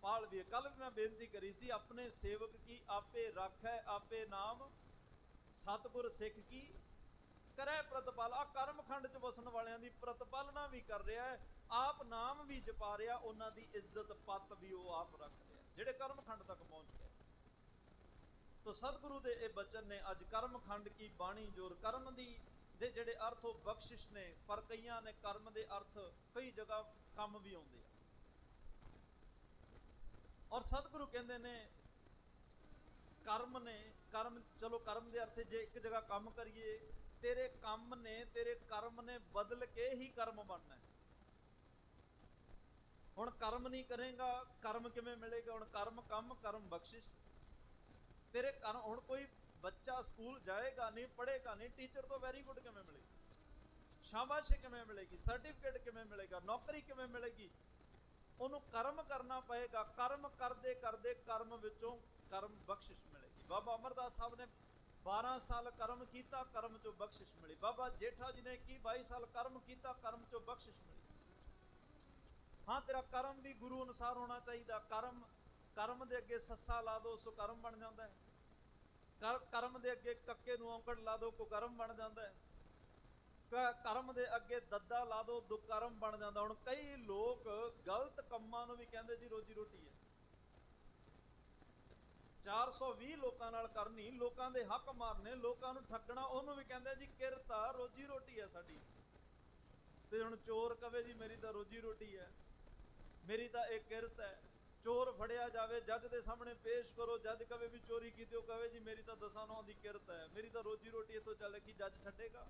ਪਾਲ ਵੀ। ਕੱਲ ਵੀ ਮੈਂ ਬੇਨਤੀ ਕਰੀ ਸੀ, ਆਪਣੇ ਸੇਵਕ ਕੀ ਆਪੇ ਰੱਖੈ ਆਪੇ ਨਾਮ, ਸਤਿਗੁਰ ਸਿੱਖ ਕੀ ਕਰੈ ਪ੍ਰਤਪਾਲ। ਆ ਕਰਮਖੰਡ ਚ ਵਸਣ ਵਾਲਿਆਂ ਦੀ ਪ੍ਰਤਪਾਲਨਾ ਵੀ ਕਰ ਰਿਹਾ ਹੈ, ਆਪ ਨਾਮ ਵੀ ਜਪਾ ਰਿਹਾ, ਉਹਨਾਂ ਦੀ ਇੱਜ਼ਤ ਪੱਤ ਵੀ ਉਹ ਆਪ ਰੱਖ ਰਿਹਾ, ਜਿਹੜੇ ਕਰਮਖੰਡ ਤੱਕ ਪਹੁੰਚ ਗਏ। ਤੋ ਸਤਿਗੁਰੂ ਦੇ ਇਹ ਬਚਨ ਨੇ ਅੱਜ ਕਰਮਖੰਡ ਕੀ ਬਾਣੀ ਜੋਰ। ਕਰਮ ਦੀ ਦੇ ਜਿਹੜੇ ਅਰਥ ਉਹ ਬਖਸ਼ਿਸ਼ ਨੇ, ਪਰ ਕਈਆਂ ਨੇ ਕਰਮ ਦੇ ਅਰਥ ਕਈ ਜਗ੍ਹਾ ਕੰਮ ਵੀ ਆਉਂਦੇ ਆ। ਔਰ ਸਤਿਗੁਰੂ ਕਹਿੰਦੇ ਨੇ ਕਰਮ ਨੇ, ਕਰਮ ਚਲੋ ਕਰਮ ਦੇ ਅਰਥ ਜੇ ਇੱਕ ਜਗ੍ਹਾ ਕੰਮ ਕਰੀਏ, ਤੇਰੇ ਕੰਮ ਨੇ, ਤੇਰੇ ਕਰਮ ਨੇ ਬਦਲ ਕੇ ਹੀ ਕਰਮ ਬਣਨਾ ਹੈ। ਹੁਣ ਕਰਮ ਨਹੀਂ ਕਰੇਗਾ, ਕਰਮ ਕਿਵੇਂ ਮਿਲੇਗਾ? ਹੁਣ ਕਰਮ ਕੰਮ, ਕਰਮ ਬਖਸ਼ਿਸ਼। ਤੇਰੇ ਕਰਮ, ਹੁਣ ਕੋਈ ਬੱਚਾ ਸਕੂਲ ਜਾਏਗਾ ਨਹੀਂ, ਪੜ੍ਹੇਗਾ ਨਹੀਂ, ਟੀਚਰ ਤੋਂ ਵੈਰੀ ਗੁੱਡ ਕਿਵੇਂ ਮਿਲੇਗੀ, ਸ਼ਾਬਾਸ਼ੀ ਕਿਵੇਂ ਮਿਲੇਗੀ, ਸਰਟੀਫਿਕੇਟ ਕਿਵੇਂ ਮਿਲੇਗਾ, ਨੌਕਰੀ ਕਿਵੇਂ ਮਿਲੇਗੀ? ਉਹਨੂੰ ਕਰਮ ਕਰਨਾ ਪਏਗਾ। ਕਰਮ ਕਰਦੇ ਕਰਦੇ ਕਰਮ ਵਿੱਚੋਂ ਕਰਮ ਬਖਸ਼ਿਸ਼ ਮਿਲੇਗੀ। ਬਾਬਾ ਅਮਰਦਾਸ ਸਾਹਿਬ ਨੇ 12 ਸਾਲ ਕਰਮ ਕੀਤਾ, ਕਰਮ ਚੋਂ ਬਖਸ਼ਿਸ਼ ਮਿਲੀ। ਬਾਬਾ ਜੇਠਾ ਜੀ ਨੇ ਕੀ 22 ਸਾਲ ਕਰਮ ਕੀਤਾ, ਕਰਮ ਚੋਂ ਬਖਸ਼ਿਸ਼ ਮਿਲੀ। ਹਾਂ, ਤੇਰਾ ਕਰਮ ਵੀ ਗੁਰੂ ਅਨੁਸਾਰ ਹੋਣਾ ਚਾਹੀਦਾ। ਕਰਮ ਦੇ ਅੱਗੇ ਸੱਸਾ ਲਾ ਦੋ ਸੋ ਕਰਮ ਬਣ ਜਾਂਦਾ ਹੈ। ਕਰਮ ਦੇ ਅੱਗੇ ਕੱਕੇ ਨੂੰ ਔਂਕੜ ਲਾ ਦੋ, ਕੋ ਕਰਮ ਬਣ ਜਾਂਦਾ ਹੈ। ਕਰਮ ਦੇ ਅੱਗੇ ਦੱਦਾ ਲਾ ਦੋ, ਦੁਕਰਮ ਬਣ ਜਾਂਦਾ। ਹੁਣ ਕਈ ਲੋਕ ਗਲਤ ਕੰਮਾਂ ਨੂੰ ਵੀ ਕਹਿੰਦੇ ਜੀ ਰੋਜੀ ਰੋਟੀ ਹੈ। 420 ਲੋਕਾਂ ਨਾਲ ਕਰਨੀ, ਲੋਕਾਂ ਦੇ ਹੱਕ ਮਾਰਨੇ, ਲੋਕਾਂ ਨੂੰ ਠੱਗਣਾ, ਉਹਨੂੰ ਵੀ ਕਹਿੰਦੇ ਜੀ ਕਿਰਤ ਆ, ਰੋਜੀ ਰੋਟੀ ਹੈ ਸਾਡੀ। ਤੇ ਹੁਣ ਚੋਰ ਕਵੇ ਜੀ ਮੇਰੀ ਤਾਂ ਰੋਜੀ ਰੋਟੀ ਹੈ, ਮੇਰੀ ਤਾਂ ਇਹ ਕਿਰਤ ਹੈ। ਚੋਰ ਫੜਿਆ ਜਾਵੇ, ਜੱਜ ਦੇ ਸਾਹਮਣੇ ਪੇਸ਼ ਕਰੋ, ਜੱਜ ਕਵੇ ਵੀ ਚੋਰੀ ਕੀਤੀ, ਉਹ ਕਵੇ ਜੀ ਮੇਰੀ ਤਾਂ 10 ਨੌ ਦੀ ਕਿਰਤ ਹੈ, ਮੇਰੀ ਤਾਂ ਰੋਜੀ ਰੋਟੀ ਇੱਥੋਂ ਚੱਲੇਗੀ, ਜੱਜ ਛੱਡੇਗਾ?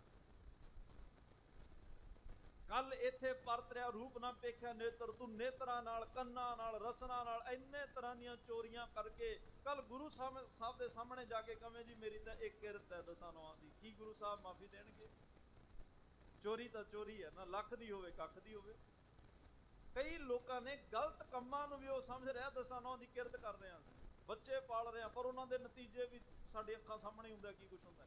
ਕੱਲ ਇੱਥੇ ਪਰਤਰਿਆ ਰੂਪ ਨਾ ਵੇਖਿਆ ਨੇਤਰ, ਤੂੰ ਨੇਤਰਾਂ ਨਾਲ, ਕੰਨਾਂ ਨਾਲ, ਰਸਨਾ ਨਾਲ ਇੰਨੇ ਤਰ੍ਹਾਂ ਦੀਆਂ ਚੋਰੀਆਂ ਕਰਕੇ ਕੱਲ ਗੁਰੂ ਸਾਹਿਬ ਦੇ ਸਾਹਮਣੇ ਜਾ ਕੇ ਕਵੇਂ ਜੀ ਮੇਰੀ ਤਾਂ ਇੱਕ ਕਿਰਤ ਹੈ 10 ਨੌ ਦੀ, ਕੀ ਗੁਰੂ ਸਾਹਿਬ ਮਾਫੀ ਦੇਣਗੇ? ਚੋਰੀ ਤਾਂ ਚੋਰੀ ਹੈ ਨਾ, ਲੱਖ ਦੀ ਹੋਵੇ ਕੱਖ ਦੀ ਹੋਵੇ। ਕਈ ਲੋਕਾਂ ਨੇ ਗਲਤ ਕੰਮਾਂ ਨੂੰ ਵੀ ਉਹ ਸਮਝ ਰਿਹਾ 10 ਨੌ ਦੀ ਕਿਰਤ ਕਰ ਰਹੇ ਹਾਂ, ਬੱਚੇ ਪਾਲ ਰਹੇ ਹਾਂ, ਪਰ ਉਹਨਾਂ ਦੇ ਨਤੀਜੇ ਵੀ ਸਾਡੀ ਅੱਖਾਂ ਸਾਹਮਣੇ ਹੁੰਦਾ ਕੀ ਕੁਛ ਹੁੰਦਾ।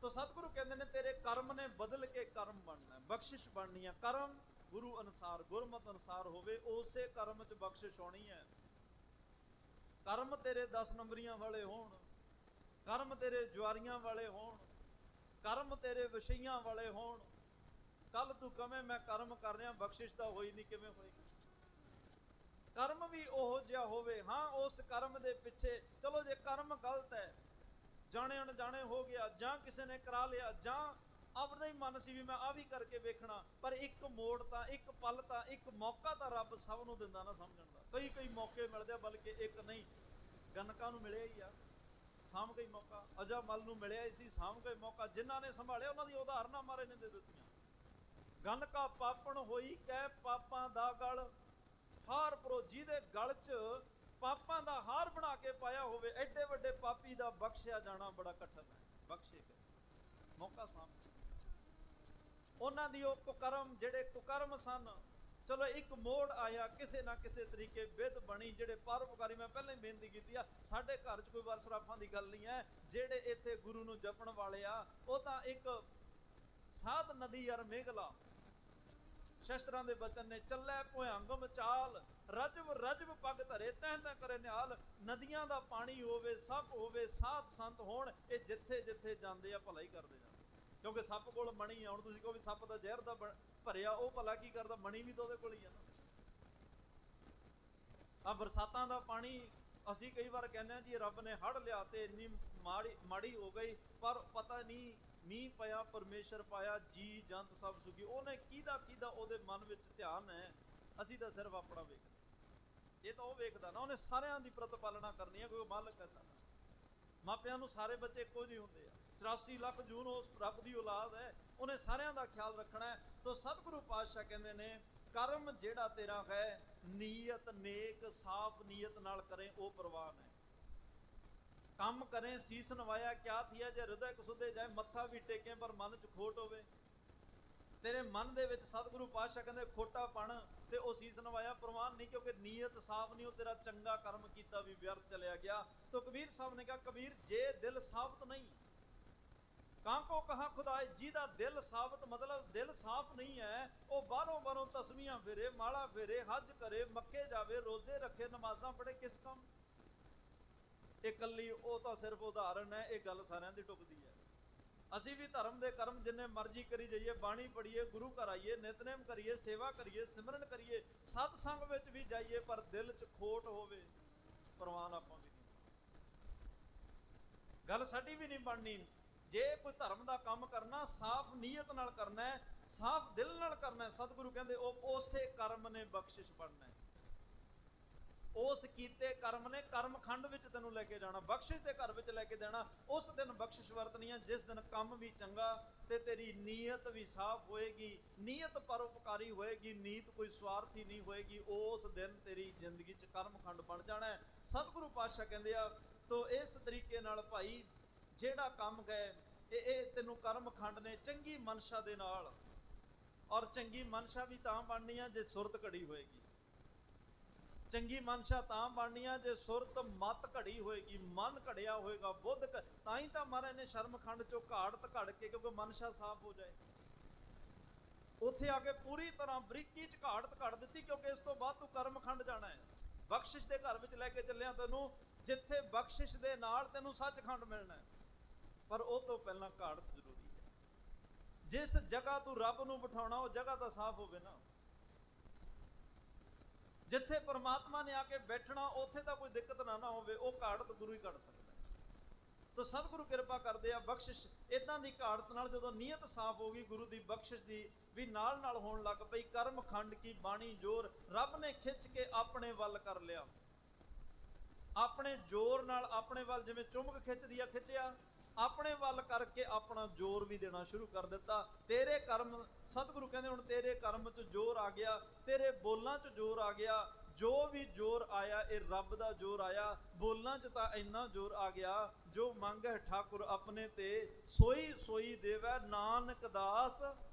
ਤੋ ਸਤਿਗੁਰੂ ਕਹਿੰਦੇ ਨੇ ਤੇਰੇ ਕਰਮ ਨੇ ਬਦਲ ਕੇ ਕਰਮ ਬਣਨਾ, ਬਖਸ਼ਿਸ਼ ਬਣਨੀ ਹੈ। ਕਰਮ ਗੁਰੂ ਅਨੁਸਾਰ, ਗੁਰਮਤ ਅਨੁਸਾਰ ਹੋਵੇ, ਉਸੇ ਕਰਮ 'ਚ ਬਖਸ਼ਿਸ਼ ਹੋਣੀ ਹੈ। ਕਰਮ ਤੇਰੇ 10 ਨੰਬਰੀਆਂ ਵਾਲੇ ਹੋਣ, ਕਰਮ ਤੇਰੇ ਜੁਆਰੀਆਂ ਵਾਲੇ ਹੋਣ, ਕਰਮ ਤੇਰੇ ਵਿਸ਼ਈਆਂ ਵਾਲੇ ਹੋਣ, ਕੱਲ ਤੂੰ ਕਵੇਂ ਮੈਂ ਕਰਮ ਕਰ ਰਿਹਾ, ਬਖਸ਼ਿਸ਼ ਤਾਂ ਹੋਈ ਨਹੀਂ, ਕਿਵੇਂ ਹੋਏਗੀ? ਕਰਮ ਵੀ ਉਹੋ ਜਿਹਾ ਹੋਵੇ। ਹਾਂ, ਉਸ ਕਰਮ ਦੇ ਪਿੱਛੇ ਚਲੋ ਜੇ ਕਰਮ ਗਲਤ ਹੈ, ਜਾਣੇ ਅਣਜਾਣੇ ਹੋ ਗਿਆ, ਜਾਂ ਕਿਸੇ ਨੇ ਕਰਾ ਲਿਆ, ਜਾਂ ਆਪਦਾ ਹੀ ਮਨ ਸੀ ਵੀ ਮੈਂ ਆ ਵੀ ਕਰਕੇ ਵੇਖਣਾ, ਪਰ ਇੱਕ ਮੋੜ ਤਾਂ, ਇੱਕ ਪਲ ਤਾਂ, ਇੱਕ ਮੌਕਾ ਤਾਂ ਰੱਬ ਸਭ ਨੂੰ ਦਿੰਦਾ ਨਾ ਸਮਝਣ ਦਾ। ਕਈ ਕਈ ਮੌਕੇ ਮਿਲਦੇ ਆ, ਬਲਕਿ ਇੱਕ ਨਹੀਂ, ਗਨਕਾਂ ਨੂੰ ਮਿਲਿਆ ਹੀ ਆ ਸਾਂਭ ਕੇ ਮੌਕਾ, ਅਜਾ ਮਲ ਨੂੰ ਮਿਲਿਆ ਹੀ ਸੀ ਸਾਂਭ ਕੇ ਮੌਕਾ। ਜਿਨ੍ਹਾਂ ਨੇ ਸੰਭਾਲਿਆ ਉਹਨਾਂ ਦੀ ਉਦਾਹਰਨਾਂ ਮਾਰੇ ਨੇ ਦੇ ਦਿੱਤੀਆਂ। ਗਨਕਾ ਪਾਪਣ ਹੋਈ ਕਹਿ ਪਾਪਾਂ ਦਾ ਗਲ ਹਾਰ ਪਰੋ, ਜਿਹਦੇ ਗਲ 'ਚ ਪਾਪਾਂ ਦਾ ਹਾਰ ਬਣਾ ਕੇ ਪਾਇਆ ਹੋਵੇ, ਐਡੇ ਵੱਡੇ ਪਾਪੀ ਦਾ ਬਖਸ਼ਿਆ ਜਾਣਾ ਬੜਾ ਕਠਿਨ ਹੈ। ਬਖਸ਼ੇ ਕੇ ਮੌਕਾ ਸਾਹਮਣੇ ਉਹਨਾਂ ਦੀ ਉਹ ਕੁਕਰਮ, ਜਿਹੜੇ ਕੁਕਰਮ ਸਨ, ਚਲੋ ਇੱਕ ਮੋੜ ਆਇਆ, ਕਿਸੇ ਨਾ ਕਿਸੇ ਤਰੀਕੇ ਵਿਧ ਬਣੀ। ਜਿਹੜੇ ਪਰਉਪਕਾਰੀ, ਮੈਂ ਪਹਿਲਾਂ ਹੀ ਬੇਨਤੀ ਕੀਤੀ ਆ, ਸਾਡੇ ਘਰ 'ਚ ਕੋਈ ਵਰਸਰਾਫਾਂ ਦੀ ਗੱਲ ਨਹੀਂ ਹੈ। ਜਿਹੜੇ ਇੱਥੇ ਗੁਰੂ ਨੂੰ ਜਪਣ ਵਾਲੇ ਆ, ਉਹ ਤਾਂ ਇੱਕ ਸਾਧ ਨਦੀ ਅਰ ਮੇਘਲਾ, ਸ਼ਸਤਰਾਂ ਦੇ ਬਚਨ ਨੇ, ਚੱਲੇ ਭੁਯੰਗਮ ਚਾਲ ਰਜਵ ਰਜਵ ਪੱਗ ਧਰੇ ਤਹਿ ਤਹਿ ਕਰੇ ਨਿਹਾਲ। ਨਦੀਆਂ ਦਾ ਪਾਣੀ ਹੋਵੇ, ਸੱਪ ਹੋਵੇ, ਸਾਧ ਸੰਤ ਹੋਣ, ਇਹ ਜਿੱਥੇ ਜਿੱਥੇ ਜਾਂਦੇ ਆ ਭਲਾ ਹੀ ਕਰਦੇ ਜਾਂਦੇ। ਕਿਉਂਕਿ ਸੱਪ ਕੋਲ ਮਣੀ ਆ। ਹੁਣ ਤੁਸੀਂ ਕਹੋ ਵੀ ਸੱਪ ਦਾ ਜ਼ਹਿਰ ਦਾ ਭਰਿਆ, ਉਹ ਭਲਾ ਕੀ ਕਰਦਾ? ਮਣੀ ਵੀ ਤਾਂ ਉਹਦੇ ਕੋਲ ਹੀ ਆ ਨਾ। ਆ ਬਰਸਾਤਾਂ ਦਾ ਪਾਣੀ ਅਸੀਂ ਕਈ ਵਾਰ ਕਹਿੰਦੇ ਹਾਂ ਜੀ ਰੱਬ ਨੇ ਹੜ੍ਹ ਲਿਆ ਤੇ ਇੰਨੀ ਮਾੜੀ ਹੋ ਗਈ, ਪਰ ਪਤਾ ਨਹੀਂ ਮੀਂਹ ਪਿਆ, ਪਰਮੇਸ਼ਰ ਪਾਇਆ, ਜੀ ਜੰਤ ਸਭ ਸੁਖੀ। ਉਹਨੇ ਕਿਹਦਾ ਉਹਦੇ ਮਨ ਵਿੱਚ ਧਿਆਨ ਹੈ, ਅਸੀਂ ਤਾਂ ਸਿਰਫ ਆਪਣਾ ਵੇਖਦੇ। ਇਹ ਤਾਂ ਉਹ ਵੇਖਦਾ ਨਾ, ਉਹਨੇ ਸਾਰਿਆਂ ਦੀ ਪ੍ਰਤਪਾਲਣਾ ਕਰਨੀ ਹੈ, ਕਿਉਂਕਿ ਮਾਲਕ ਹੈ ਸਾਡਾ। ਮਾਪਿਆਂ ਨੂੰ ਸਾਰੇ ਬੱਚੇ ਇੱਕੋ ਜਿਹੇ ਹੁੰਦੇ ਆ, 84 ਲੱਖ ਜੂਨ ਉਸ ਰੱਬ ਦੀ ਔਲਾਦ ਹੈ, ਉਹਨੇ ਸਾਰਿਆਂ ਦਾ ਖਿਆਲ ਰੱਖਣਾ ਹੈ। ਤਾਂ ਸਤਿਗੁਰੂ ਪਾਤਸ਼ਾਹ ਕਹਿੰਦੇ ਨੇ, ਕਰਮ ਜਿਹੜਾ ਤੇਰਾ ਹੈ, ਨੀਅਤ ਨੇਕ ਸਾਫ਼ ਨੀਅਤ ਨਾਲ ਕਰੇ, ਉਹ ਪ੍ਰਵਾਨ ਹੈ। ਕੰਮ ਕਰੇ ਸੀਸ ਨਵਾਇਆ ਕਿਆ ਥੀਆ, ਜੇ ਹਿਰਦੈ ਕਸੁੱਧੇ ਜਾਏ, ਮੱਥਾ ਵੀ ਟੇਕੇ ਪਰ ਮਨ 'ਚ ਖੋਟ ਹੋਵੇ। ਤੇਰੇ ਮਨ ਦੇ ਵਿੱਚ ਸਤਿਗੁਰੂ ਪਾਤਸ਼ਾਹ ਕਹਿੰਦੇ ਖੋਟਾਪਣ, ਤੇ ਉਹ ਸੀਸ ਨਵਾਇਆ ਪ੍ਰਵਾਨ ਨਹੀਂ, ਕਿਉਂਕਿ ਨੀਅਤ ਸਾਫ਼ ਨਹੀਂ, ਉਹ ਤੇਰਾ ਚੰਗਾ ਕਰਮ ਕੀਤਾ ਵੀ ਵਿਅਰਥ ਚਲਿਆ ਗਿਆ। ਤਾਂ ਕਬੀਰ ਸਾਹਿਬ ਨੇ ਕਿਹਾ, ਕਬੀਰ ਜੇ ਦਿਲ ਸਾਬਤ ਨਹੀਂ, ਕਾਂ ਕੋ ਕਹਾ ਖੁਦਾਏ, ਜਿਹਦਾ ਦਿਲ ਸਾਬਤ, ਮਤਲਬ ਦਿਲ ਸਾਫ਼ ਨਹੀਂ ਹੈ, ਉਹ ਬਾਹਰੋਂ ਤਸਵੀਆਂ ਫੇਰੇ, ਮਾਲਾ ਫੇਰੇ, ਹੱਜ ਕਰੇ, ਮੱਕੇ ਜਾਵੇ, ਰੋਜ਼ੇ ਰੱਖੇ, ਨਮਾਜ਼ਾਂ ਪੜ੍ਹੇ, ਕਿਸ ਕੰਮ? ਇਹ ਇਕੱਲੀ ਉਹ ਤਾਂ ਸਿਰਫ ਉਦਾਹਰਨ ਹੈ, ਇਹ ਗੱਲ ਸਾਰਿਆਂ ਦੀ ਢੁਕਦੀ ਹੈ। ਅਸੀਂ ਵੀ ਧਰਮ ਦੇ ਕਰਮ ਜਿੰਨੇ ਮਰਜ਼ੀ ਕਰੀ ਜਾਈਏ, ਬਾਣੀ ਪੜ੍ਹੀਏ, ਗੁਰੂ ਘਰ ਆਈਏ, ਨਿਤਨੇਮ ਕਰੀਏ, ਸੇਵਾ ਕਰੀਏ, ਸਿਮਰਨ ਕਰੀਏ, ਸਤਸੰਗ ਵਿੱਚ ਵੀ ਜਾਈਏ, ਪਰ ਦਿਲ 'ਚ ਖੋਟ ਹੋਵੇ, ਪ੍ਰਵਾਨ ਆਪਾਂ ਵੀ ਨਹੀਂ, ਗੱਲ ਸਾਡੀ ਵੀ ਨਹੀਂ ਬਣਨੀ। ਜੇ ਕੋਈ ਧਰਮ ਦਾ ਕੰਮ ਕਰਨਾ, ਸਾਫ਼ ਨੀਅਤ ਨਾਲ ਕਰਨਾ ਹੈ, ਸਾਫ਼ ਦਿਲ ਨਾਲ ਕਰਨਾ, ਸਤਿਗੁਰੂ ਕਹਿੰਦੇ ਉਹ ਉਸੇ ਕਰਮ ਨੇ ਬਖਸ਼ਿਸ਼ ਬਣਨਾ। ਉਸ ਕੀਤੇ ਕਰਮ ਨੇ ਕਰਮਖੰਡ ਵਿੱਚ ਤੈਨੂੰ ਲੈ ਕੇ ਜਾਣਾ, ਬਖਸ਼ਿਸ਼ ਦੇ ਘਰ ਵਿੱਚ ਲੈ ਕੇ ਦੇਣਾ। ਉਸ ਦਿਨ ਬਖਸ਼ਿਸ਼ ਵਰਤਣੀ ਹੈ ਜਿਸ ਦਿਨ ਕੰਮ ਵੀ ਚੰਗਾ ਤੇ ਤੇਰੀ ਨੀਅਤ ਵੀ ਸਾਫ਼ ਹੋਏਗੀ, ਨੀਅਤ ਪਰਉਪਕਾਰੀ ਹੋਏਗੀ, ਨੀਅਤ ਕੋਈ ਸਵਾਰਥੀ ਨਹੀਂ ਹੋਏਗੀ। ਉਸ ਦਿਨ ਤੇਰੀ ਜ਼ਿੰਦਗੀ 'ਚ ਕਰਮਖੰਡ ਬਣ ਜਾਣਾ ਹੈ। ਸਤਿਗੁਰੂ ਪਾਤਸ਼ਾਹ ਕਹਿੰਦੇ ਆ, ਤੋ ਇਸ ਤਰੀਕੇ ਨਾਲ ਭਾਈ ਜਿਹੜਾ ਕੰਮ ਗਏ, ਇਹ ਤੈਨੂੰ ਕਰਮਖੰਡ ਨੇ ਚੰਗੀ ਮਨਸ਼ਾ ਦੇ ਨਾਲ। ਔਰ ਚੰਗੀ ਮਨਸ਼ਾ ਵੀ ਤਾਂ ਬਣਨੀ ਆ ਜੇ ਸੁਰਤ ਘੜੀ ਹੋਏਗੀ। ਚੰਗੀ ਮਨਸ਼ਾ ਤਾਂ ਬਣਨੀ ਆ ਜੇ ਸੁਰਤ ਮਤ ਘੜੀ ਹੋਏਗੀ, ਮਨ ਘੜਿਆ ਹੋਏਗਾ, ਬੁੱਧ ਤਾਂ ਹੀ ਤਾਂ ਮਹਾਰਾਜ ਨੇ ਸ਼ਰਮਖੰਡ ਚੋਂ ਘਾੜਤ ਘੜ ਕੇ, ਕਿਉਂਕਿ ਮਨਸ਼ਾ ਸਾਫ਼ ਹੋ ਜਾਏ, ਉੱਥੇ ਆ ਕੇ ਪੂਰੀ ਤਰ੍ਹਾਂ ਬਰੀਕੀ 'ਚ ਘਾੜਤ ਘੜ ਦਿੱਤੀ, ਕਿਉਂਕਿ ਇਸ ਤੋਂ ਬਾਅਦ ਤੂੰ ਕਰਮਖੰਡ ਜਾਣਾ ਹੈ। ਬਖਸ਼ਿਸ਼ ਦੇ ਘਰ ਵਿੱਚ ਲੈ ਕੇ ਚੱਲਿਆ ਤੈਨੂੰ, ਜਿੱਥੇ ਬਖਸ਼ਿਸ਼ ਦੇ ਨਾਲ ਤੈਨੂੰ ਸੱਚਖੰਡ ਮਿਲਣਾ ਹੈ, ਪਰ ਉਹ ਤੋਂ ਪਹਿਲਾਂ ਘਾੜਤ ਜ਼ਰੂਰੀ ਹੈ। ਜਿਸ ਜਗ੍ਹਾ ਤੂੰ ਰੱਬ ਨੂੰ ਬਿਠਾਉਣਾ, ਉਹ ਜਗ੍ਹਾ ਤਾਂ ਸਾਫ਼ ਹੋਵੇ ਨਾ। ਜਿੱਥੇ ਪਰਮਾਤਮਾ ਨੇ ਆ ਕੇ ਬੈਠਣਾ, ਉੱਥੇ ਤਾਂ ਕੋਈ ਦਿੱਕਤ ਨਾ ਹੋਵੇ, ਉਹ ਘਾੜਤ ਗੁਰੂ ਹੀ ਕੱਢ ਸਕਦਾ। ਤਾਂ ਸਤਿਗੁਰੂ ਕਿਰਪਾ ਕਰਦੇ ਆ, ਬਖਸ਼ਿਸ਼ ਇਦਾਂ ਦੀ ਘਾੜਤ ਨਾਲ ਜਦੋਂ ਨੀਅਤ ਸਾਫ਼ ਹੋ ਗਈ, ਗੁਰੂ ਦੀ ਬਖਸ਼ਿਸ਼ ਦੀ ਵੀ ਨਾਲ ਨਾਲ ਹੋਣ ਲੱਗ ਪਈ। ਕਰਮਖੰਡ ਕੀ ਬਾਣੀ ਜੋਰ, ਰੱਬ ਨੇ ਖਿੱਚ ਕੇ ਆਪਣੇ ਵੱਲ ਕਰ ਲਿਆ, ਆਪਣੇ ਜ਼ੋਰ ਨਾਲ ਆਪਣੇ ਵੱਲ, ਜਿਵੇਂ ਚੁੰਬਕ ਖਿੱਚਦੀ ਆ, ਖਿੱਚਿਆ ਆਪਣੇ ਵੱਲ ਕਰਕੇ, ਆਪਣਾ ਜ਼ੋਰ ਵੀ ਦੇਣਾ ਸ਼ੁਰੂ ਕਰ ਦਿੱਤਾ। ਤੇਰੇ ਕਰਮ, ਸਤਿਗੁਰੂ ਕਹਿੰਦੇ ਹੁਣ ਤੇਰੇ ਕਰਮ 'ਚ ਜ਼ੋਰ ਆ ਗਿਆ, ਤੇਰੇ ਬੋਲਾਂ 'ਚ ਜ਼ੋਰ ਆ ਗਿਆ। ਜੋ ਵੀ ਜ਼ੋਰ ਆਇਆ, ਇਹ ਰੱਬ ਦਾ ਜ਼ੋਰ ਆਇਆ। ਬੋਲਾਂ 'ਚ ਤਾਂ ਇੰਨਾ ਜ਼ੋਰ ਆ ਗਿਆ, ਜੋ ਮੰਗੈ ਠਾਕੁਰ ਆਪਣੇ ਤੇ ਸੋਈ ਸੋਈ ਦੇਵੈ, ਨਾਨਕ ਦਾਸ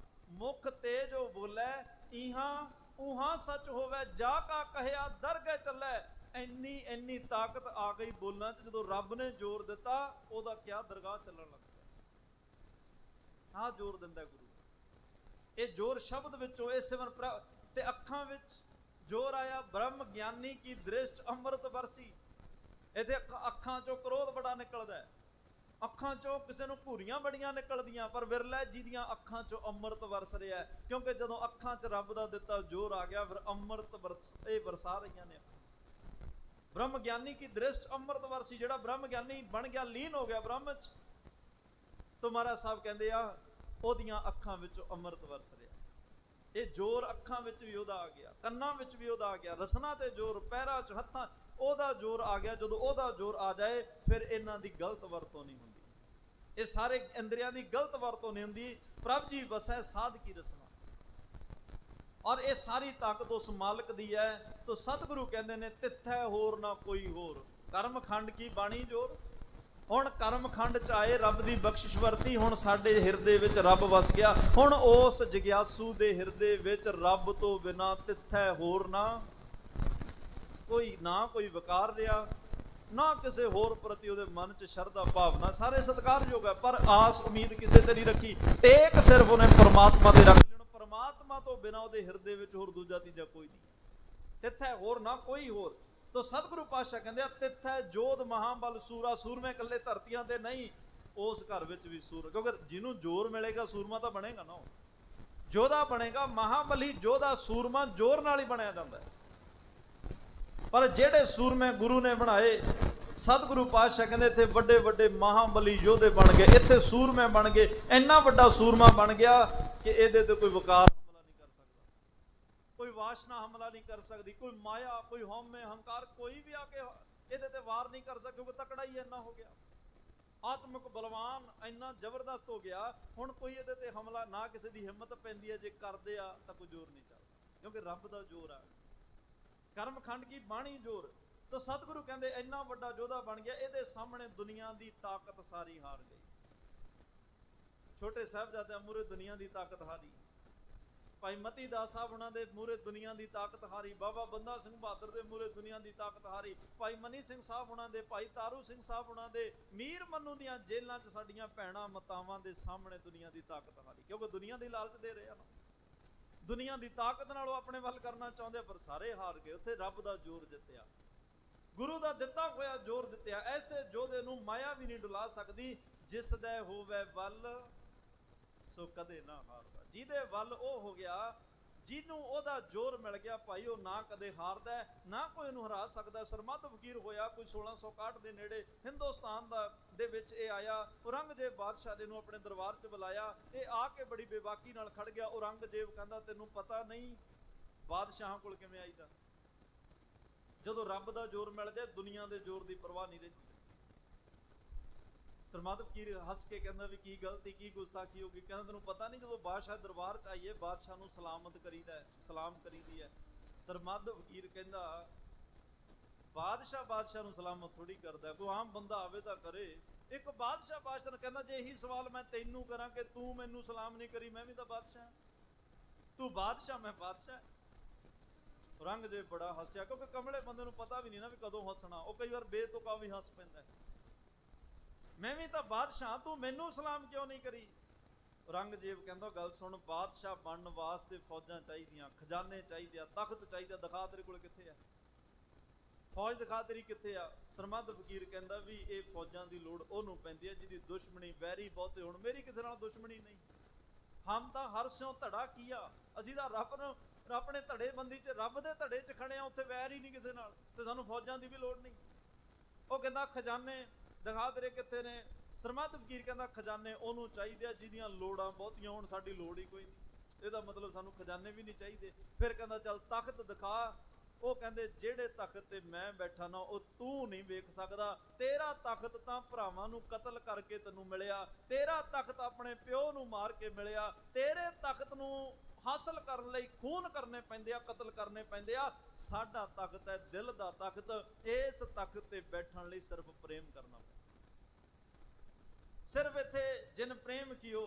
ਮੁਖ ਤੇ ਜੋ ਬੋਲੇ, ਇਹਾਂ ਉਹਾਂ ਸੱਚ ਹੋਵੇ, ਜਾ ਕਾ ਕਹਿਆ ਦਰਗਹਿ ਚੱਲੇ। ਇੰਨੀ ਤਾਕਤ ਆ ਗਈ ਬੋਲਾਂ 'ਚ, ਜਦੋਂ ਰੱਬ ਨੇ ਜ਼ੋਰ ਦਿੱਤਾ, ਉਹਦਾ ਕਿਆ ਦਰਗਾਹ ਚੱਲਣ ਲੱਗ ਪਿਆ। ਆਹ ਜ਼ੋਰ ਦਿੰਦਾ ਗੁਰੂ। ਇਹ ਜ਼ੋਰ ਸ਼ਬਦ ਵਿੱਚੋਂ, ਇਹ ਸਿਮਰਨ ਤੇ ਅੱਖਾਂ ਵਿੱਚ ਜ਼ੋਰ ਆਇਆ। ਬ੍ਰਹਮ ਗਿਆਨੀ ਕੀ ਦ੍ਰਿਸ਼ਟ ਅੰਮ੍ਰਿਤ ਵਰਸੀ, ਇਹਦੇ ਅੱਖਾਂ 'ਚੋਂ ਕ੍ਰੋਧ ਬੜਾ ਨਿਕਲਦਾ ਹੈ, ਅੱਖਾਂ 'ਚੋਂ ਕਿਸੇ ਨੂੰ ਘੂਰੀਆਂ ਬੜੀਆਂ ਨਿਕਲਦੀਆਂ, ਪਰ ਵਿਰਲਾ ਜਿਹਦੀਆਂ ਅੱਖਾਂ 'ਚੋਂ ਅੰਮ੍ਰਿਤ ਵਰਸ ਰਿਹਾ, ਕਿਉਂਕਿ ਜਦੋਂ ਅੱਖਾਂ 'ਚ ਰੱਬ ਦਾ ਦਿੱਤਾ ਜ਼ੋਰ ਆ ਗਿਆ, ਫਿਰ ਅੰਮ੍ਰਿਤ ਇਹ ਵਰਸਾ ਰਹੀਆਂ ਨੇ। ਬ੍ਰਹਮ ਗਿਆਨੀ ਕੀ ਦ੍ਰਿਸ਼ਟ ਅੰਮ੍ਰਿਤ ਵਰਸੀ, ਜਿਹੜਾ ਬ੍ਰਹਮ ਗਿਆਨੀ ਬਣ ਗਿਆ, ਲੀਨ ਹੋ ਗਿਆ ਬ੍ਰਹਮ 'ਚ, ਤਾਂ ਮਹਾਰਾਜ ਸਾਹਿਬ ਕਹਿੰਦੇ ਆ, ਉਹਦੀਆਂ ਅੱਖਾਂ ਵਿੱਚੋਂ ਅੰਮ੍ਰਿਤ ਵਰਸ ਰਿਹਾ। ਇਹ ਜ਼ੋਰ ਅੱਖਾਂ ਵਿੱਚ ਵੀ ਉਹਦਾ ਆ ਗਿਆ, ਕੰਨਾਂ ਵਿੱਚ ਵੀ ਉਹਦਾ ਆ ਗਿਆ, ਰਸਨਾਂ ਤੇ ਜ਼ੋਰ, ਪੈਰਾਂ 'ਚ, ਹੱਥਾਂ, ਉਹਦਾ ਜ਼ੋਰ ਆ ਗਿਆ। ਜਦੋਂ ਉਹਦਾ ਜ਼ੋਰ ਆ ਜਾਏ ਫਿਰ ਇਹਨਾਂ ਦੀ ਗਲਤ ਵਰਤੋਂ ਨਹੀਂ ਹੁੰਦੀ, ਇਹ ਸਾਰੇ ਇੰਦਰੀਆਂ ਦੀ ਗਲਤ ਵਰਤੋਂ ਨਹੀਂ ਹੁੰਦੀ। ਪ੍ਰਭ ਜੀ ਵਸੈ ਸਾਧ ਕੀ ਰਸਨਾ, ਔਰ ਇਹ ਸਾਰੀ ਤਾਕਤ ਉਸ ਮਾਲਕ ਦੀ ਹੈ। ਤੋ ਸਤਿਗੁਰੂ ਕਹਿੰਦੇ ਨੇ ਤਿੱਥੈ ਹੋਰ ਨਾ ਕੋਈ ਹੋਰ, ਕਰਮ ਖੰਡ ਕੀ ਬਾਣੀ ਜੋਰ। ਹੁਣ ਕਰਮ ਖੰਡ ਚ ਆਏ, ਰੱਬ ਦੀ ਬਖਸ਼ਿਸ਼ ਵਰਤੀ, ਹੁਣ ਸਾਡੇ ਹਿਰਦੇ ਵਿੱਚ ਰੱਬ ਵਸ ਗਿਆ। ਹੁਣ ਉਸ ਜਗਿਆਸੂ ਦੇ ਹਿਰਦੇ ਵਿੱਚ ਰੱਬ ਤੋਂ ਬਿਨਾ ਤਿੱਥੈ ਹੋਰ ਨਾ ਕੋਈ, ਨਾ ਕੋਈ ਵਿਕਾਰ ਰਿਹਾ, ਨਾ ਕਿਸੇ ਹੋਰ ਪ੍ਰਤੀ ਉਹਦੇ ਮਨ ਚ ਸ਼ਰਧਾ ਭਾਵਨਾ। ਸਾਰੇ ਸਤਿਕਾਰਯੋਗ ਹੈ, ਪਰ ਆਸ ਉਮੀਦ ਕਿਸੇ ਤੇ ਨਹੀਂ ਰੱਖੀ, ਟੇਕ ਸਿਰਫ ਉਹਨੇ ਪਰਮਾਤਮਾ ਤੇ ਰੱਖ ਲਈ। ਪਰਮਾਤਮਾ ਤੋਂ ਬਿਨਾ ਉਹਦੇ ਹਿਰਦੇ ਵਿੱਚ ਹੋਰ ਦੂਜਾ ਤੀਜਾ ਕੋਈ ਨਹੀਂ, ਤਿੱਥੈ ਹੋਰ ਨਾ ਕੋਈ ਹੋਰ। ਤੋ ਸਤਿਗੁਰੂ ਪਾਤਸ਼ਾਹ ਕਹਿੰਦੇ ਆ ਤਿੱਥੈ ਜੋਧ ਮਹਾਬਲ ਸੂਰਾ, ਸੂਰਮੇ ਇਕੱਲੇ ਧਰਤੀਆਂ ਤੇ ਨਹੀਂ, ਉਸ ਘਰ ਵਿੱਚ ਵੀ ਸੂਰ, ਕਿਉਂਕਿ ਜਿਹਨੂੰ ਜ਼ੋਰ ਮਿਲੇਗਾ ਸੂਰਮਾ ਤਾਂ ਬਣੇਗਾ ਨਾ, ਉਹ ਜੋਧਾ ਬਣੇਗਾ। ਮਹਾਬਲੀ ਜੋਧਾ ਸੂਰਮਾ ਜ਼ੋਰ ਨਾਲ ਹੀ ਬਣਿਆ ਜਾਂਦਾ ਹੈ, ਪਰ ਜਿਹੜੇ ਸੂਰਮੇ ਗੁਰੂ ਨੇ ਬਣਾਏ, ਸਤਿਗੁਰੂ ਪਾਤਸ਼ਾਹ ਕਹਿੰਦੇ ਇੱਥੇ ਵੱਡੇ ਵੱਡੇ ਮਹਾਬਲੀ ਯੋਧੇ ਬਣ ਗਏ, ਇੱਥੇ ਸੂਰਮੇ ਬਣ ਗਏ। ਇੰਨਾ ਵੱਡਾ ਸੂਰਮਾ ਬਣ ਗਿਆ ਕਿ ਇਹਦੇ ਤੇ ਕੋਈ ਵਕਾਰ ਹਮਲਾ ਨਹੀਂ ਕਰ ਸਕਦਾ, ਕੋਈ ਵਾਸ਼ਨਾ ਹਮਲਾ ਨਹੀਂ ਕਰ ਸਕਦੀ, ਕੋਈ ਮਾਇਆ, ਕੋਈ ਹਉਮੈ ਹੰਕਾਰ, ਕੋਈ ਵੀ ਆ ਕੇ ਇਹਦੇ ਤੇ ਵਾਰ ਨਹੀਂ ਕਰ ਸਕਦਾ, ਕਿਉਂਕਿ ਤਕੜਾ ਹੀ ਇੰਨਾ ਹੋ ਗਿਆ, ਆਤਮਿਕ ਬਲਵਾਨ ਇੰਨਾ ਜ਼ਬਰਦਸਤ ਹੋ ਗਿਆ। ਹੁਣ ਕੋਈ ਇਹਦੇ ਤੇ ਹਮਲਾ ਨਾ, ਕਿਸੇ ਦੀ ਹਿੰਮਤ ਪੈਂਦੀ ਹੈ, ਜੇ ਕਰਦੇ ਆ ਤਾਂ ਕੋਈ ਜ਼ੋਰ ਨਹੀਂ ਚੱਲਦਾ, ਕਿਉਂਕਿ ਰੱਬ ਦਾ ਜ਼ੋਰ ਆ, ਕਰਮ ਖੰਡ ਕੀ ਬਾਣੀ ਜੋਰ। ਤਾਂ ਸਤਿਗੁਰੂ ਕਹਿੰਦੇ ਇੰਨਾ ਵੱਡਾ ਯੋਧਾ ਬਣ ਗਿਆ, ਇਹਦੇ ਸਾਹਮਣੇ ਦੁਨੀਆ ਦੀ ਤਾਕਤ ਸਾਰੀ ਹਾਰ ਗਈ। ਛੋਟੇ ਸਾਹਿਬਜ਼ਾਦਿਆਂ ਮੂਹਰੇ ਦੁਨੀਆ ਦੀ ਤਾਕਤ ਹਾਰੀ, ਭਾਈ ਮਤੀ ਦਾਸ ਸਾਹਿਬ ਉਹਨਾਂ ਦੇ ਮੂਹਰੇ ਦੁਨੀਆ ਦੀ ਤਾਕਤ ਹਾਰੀ, ਬਾਬਾ ਬੰਦਾ ਸਿੰਘ ਬਹਾਦਰ ਦੇ ਮੂਹਰੇ ਦੁਨੀਆ ਦੀ ਤਾਕਤ ਹਾਰੀ, ਭਾਈ ਮਨੀ ਸਿੰਘ ਸਾਹਿਬ ਉਹਨਾਂ ਦੇ, ਭਾਈ ਤਾਰੂ ਸਿੰਘ ਸਾਹਿਬ ਉਹਨਾਂ ਦੇ, ਮੀਰ ਮੰਨੂ ਦੀਆਂ ਜੇਲ੍ਹਾਂ 'ਚ ਸਾਡੀਆਂ ਭੈਣਾਂ ਮਾਤਾਵਾਂ ਦੇ ਸਾਹਮਣੇ ਦੁਨੀਆ ਦੀ ਤਾਕਤ ਹਾਰੀ, ਕਿਉਂਕਿ ਦੁਨੀਆ ਦੀ ਲਾਲਚ ਦੇ ਰਹੇ ਆ ਨਾ, ਦੁਨੀਆ ਦੀ ਤਾਕਤ ਨਾਲ ਉਹ ਆਪਣੇ ਵੱਲ ਕਰਨਾ ਚਾਹੁੰਦੇ, ਪਰ ਸਾਰੇ ਹਾਰ ਗਏ। ਉੱਥੇ ਰੱਬ ਦਾ ਜ਼ੋਰ ਜਿੱਤਿਆ, ਗੁਰੂ ਦਾ ਦਿੱਤਾ ਹੋਇਆ ਜ਼ੋਰ ਜਿੱਤਿਆ। ਐਸੇ ਯੋਧੇ ਨੂੰ ਮਾਇਆ ਵੀ ਨਹੀਂ ਡੁਲਾ ਸਕਦੀ, ਜਿਸ ਦੇ ਹੋਵੇ ਵੱਲ ਸੋ ਕਦੇ ਨਾ ਹਾਰਦਾ। ਜਿਹਦੇ ਵੱਲ ਉਹ ਹੋ ਗਿਆ, ਜਿਹਨੂੰ ਉਹਦਾ ਜ਼ੋਰ ਮਿਲ ਗਿਆ ਭਾਈ, ਉਹ ਨਾ ਕਦੇ ਹਾਰਦਾ, ਨਾ ਕੋਈ ਉਹਨੂੰ ਹਰਾ ਸਕਦਾ। ਸਰਮੱਧ ਫਕੀਰ ਹੋਇਆ ਕੋਈ 1661 ਦੇ ਨੇੜੇ, ਹਿੰਦੁਸਤਾਨ ਦੇ ਵਿੱਚ ਇਹ ਆਇਆ। ਔਰੰਗਜ਼ੇਬ ਬਾਦਸ਼ਾਹ ਦੇ ਨੂੰ ਆਪਣੇ ਦਰਬਾਰ 'ਚ ਬੁਲਾਇਆ, ਇਹ ਆ ਕੇ ਬੜੀ ਬੇਬਾਕੀ ਨਾਲ ਖੜ ਗਿਆ। ਔਰੰਗਜ਼ੇਬ ਕਹਿੰਦਾ ਤੈਨੂੰ ਪਤਾ ਨਹੀਂ ਬਾਦਸ਼ਾਹਾਂ ਕੋਲ ਕਿਵੇਂ ਆਈਦਾ, ਜਦੋਂ ਰੱਬ ਦਾ ਜ਼ੋਰ ਮਿਲ ਜਾਏ ਦੁਨੀਆ ਦੇ ਜ਼ੋਰ ਦੀ ਪਰਵਾਹ ਨਹੀਂ ਰਹਿੰਦੀ। ਸਰਮੱਧ ਫਕੀਰ ਹੱਸ ਕੇ ਕਹਿੰਦਾ ਵੀ ਕੀ ਗਲਤੀ, ਕੀ ਗੁਸਤਾਖੀ ਹੋ ਗਈ। ਕਹਿੰਦਾ ਤੈਨੂੰ ਪਤਾ ਨਹੀਂ ਜਦੋਂ ਬਾਦਸ਼ਾਹ ਦਰਬਾਰ 'ਚ ਆਈਏ ਬਾਦਸ਼ਾਹ ਨੂੰ ਸਲਾਮਤ ਕਰੀਦਾ, ਸਲਾਮ ਕਰੀਦੀ ਹੈ। ਸਰਮੱਧ ਫਕੀਰ ਕਹਿੰਦਾ ਬਾਦਸ਼ਾਹ ਨੂੰ ਸਲਾਮਤ ਥੋੜੀ ਕਰਦਾ, ਕੋਈ ਆਮ ਬੰਦਾ ਆਵੇ ਤਾਂ ਕਰੇ। ਇੱਕ ਬਾਦਸ਼ਾਹ ਨੂੰ ਕਹਿੰਦਾ ਜੇ ਇਹੀ ਸਵਾਲ ਮੈਂ ਤੈਨੂੰ ਕਰਾਂ ਕਿ ਤੂੰ ਮੈਨੂੰ ਸਲਾਮ ਨਹੀਂ ਕਰੀ, ਮੈਂ ਵੀ ਤਾਂ ਬਾਦਸ਼ਾਹ, ਤੂੰ ਬਾਦਸ਼ਾਹ ਮੈਂ ਬਾਦਸ਼ਾਹ। ਔਰੰਗਜ਼ੇਬ ਬੜਾ ਹੱਸਿਆ, ਕਿਉਂਕਿ ਕਮਲੇ ਬੰਦੇ ਨੂੰ ਪਤਾ ਵੀ ਨਹੀਂ ਨਾ ਵੀ ਕਦੋਂ ਹੱਸਣਾ, ਉਹ ਕਈ ਵਾਰ ਬੇਤੁਕਾ ਵੀ ਹੱਸ ਪੈਂਦਾ। ਮੈਂ ਵੀ ਤਾਂ ਬਾਦਸ਼ਾਹ, ਤੂੰ ਮੈਨੂੰ ਸਲਾਮ ਕਿਉਂ ਨਹੀਂ ਕਰੀ। ਔਰੰਗਜ਼ੇਬ ਕਹਿੰਦਾ ਗੱਲ ਸੁਣ, ਬਾਦਸ਼ਾਹ ਬਣਨ ਵਾਸਤੇ ਫੌਜਾਂ ਚਾਹੀਦੀਆਂ, ਖਜ਼ਾਨੇ ਚਾਹੀਦੇ ਆ, ਤਖਤ ਚਾਹੀਦਾ, ਦਿਖਾ ਤੇਰੇ ਕੋਲ ਕਿੱਥੇ ਆ, ਫੌਜ ਦਿਖਾ ਤੇਰੀ ਕਿੱਥੇ ਆ। ਸਰਮੱਧ ਫਕੀਰ ਕਹਿੰਦਾ ਵੀ ਇਹ ਫੌਜਾਂ ਦੀ ਲੋੜ ਉਹਨੂੰ ਪੈਂਦੀ ਹੈ ਜਿਹਦੀ ਦੁਸ਼ਮਣੀ ਵੈਰੀ ਬਹੁਤੇ ਹੋਣ, ਮੇਰੀ ਕਿਸੇ ਨਾਲ ਦੁਸ਼ਮਣੀ ਨਹੀਂ। ਹਮ ਤਾਂ ਹਰ ਸਿਉ ਧੜਾ ਕੀਆ, ਅਸੀਂ ਤਾਂ ਰੱਬ ਨੂੰ ਆਪਣੇ ਧੜੇ ਬੰਦੀ 'ਚ, ਰੱਬ ਦੇ ਧੜੇ 'ਚ ਖੜੇ ਆ, ਉੱਥੇ ਵੈਰ ਹੀ ਨਹੀਂ ਕਿਸੇ ਨਾਲ, ਤੇ ਸਾਨੂੰ ਫੌਜਾਂ ਦੀ ਵੀ ਲੋੜ ਨਹੀਂ। ਉਹ ਕਹਿੰਦਾ ਖਜ਼ਾਨੇ ਦਿਖਾ ਤੇਰੇ ਕਿੱਥੇ ਨੇ। ਸਰਮੱਧ ਫਕੀਰ ਕਹਿੰਦਾ ਖਜ਼ਾਨੇ ਉਹਨੂੰ ਚਾਹੀਦੇ ਆ ਜਿਹਦੀਆਂ ਲੋੜਾਂ ਬਹੁਤੀਆਂ ਹੋਣ, ਸਾਡੀ ਲੋੜ ਹੀ ਕੋਈ ਨਹੀਂ, ਇਹਦਾ ਮਤਲਬ ਸਾਨੂੰ ਖਜ਼ਾਨੇ ਵੀ ਨਹੀਂ ਚਾਹੀਦੇ। ਫਿਰ ਕਹਿੰਦਾ ਚੱਲ ਤਖਤ ਦਿਖਾ। ਉਹ ਕਹਿੰਦੇ ਜਿਹੜੇ ਤਖਤ ਤੇ ਮੈਂ ਬੈਠਾ ਨਾ ਉਹ ਤੂੰ ਨਹੀਂ ਵੇਖ ਸਕਦਾ, ਤੇਰਾ ਤਖਤ ਤਾਂ ਭਰਾਵਾਂ ਨੂੰ ਕਤਲ ਕਰਕੇ ਤੈਨੂੰ ਮਿਲਿਆ, ਤੇਰਾ ਤਖਤ ਆਪਣੇ ਪਿਓ ਨੂੰ ਮਾਰ ਕੇ ਮਿਲਿਆ, ਤੇਰੇ ਤਖਤ ਨੂੰ ਹਾਸਲ ਕਰਨ ਲਈ ਖੂਨ ਕਰਨੇ ਪੈਂਦੇ ਆ, ਕਤਲ ਕਰਨੇ ਪੈਂਦੇ ਆ। ਸਾਡਾ ਤਖਤ ਹੈ ਦਿਲ ਦਾ ਤਖਤ, ਇਸ ਤਖਤ ਤੇ ਬੈਠਣ ਲਈ ਸਿਰਫ ਪ੍ਰੇਮ ਕਰਨਾ ਪੈਂਦਾ। ਸਿਰਫ ਇੱਥੇ ਜਿਨ ਪ੍ਰੇਮ ਕੀਓ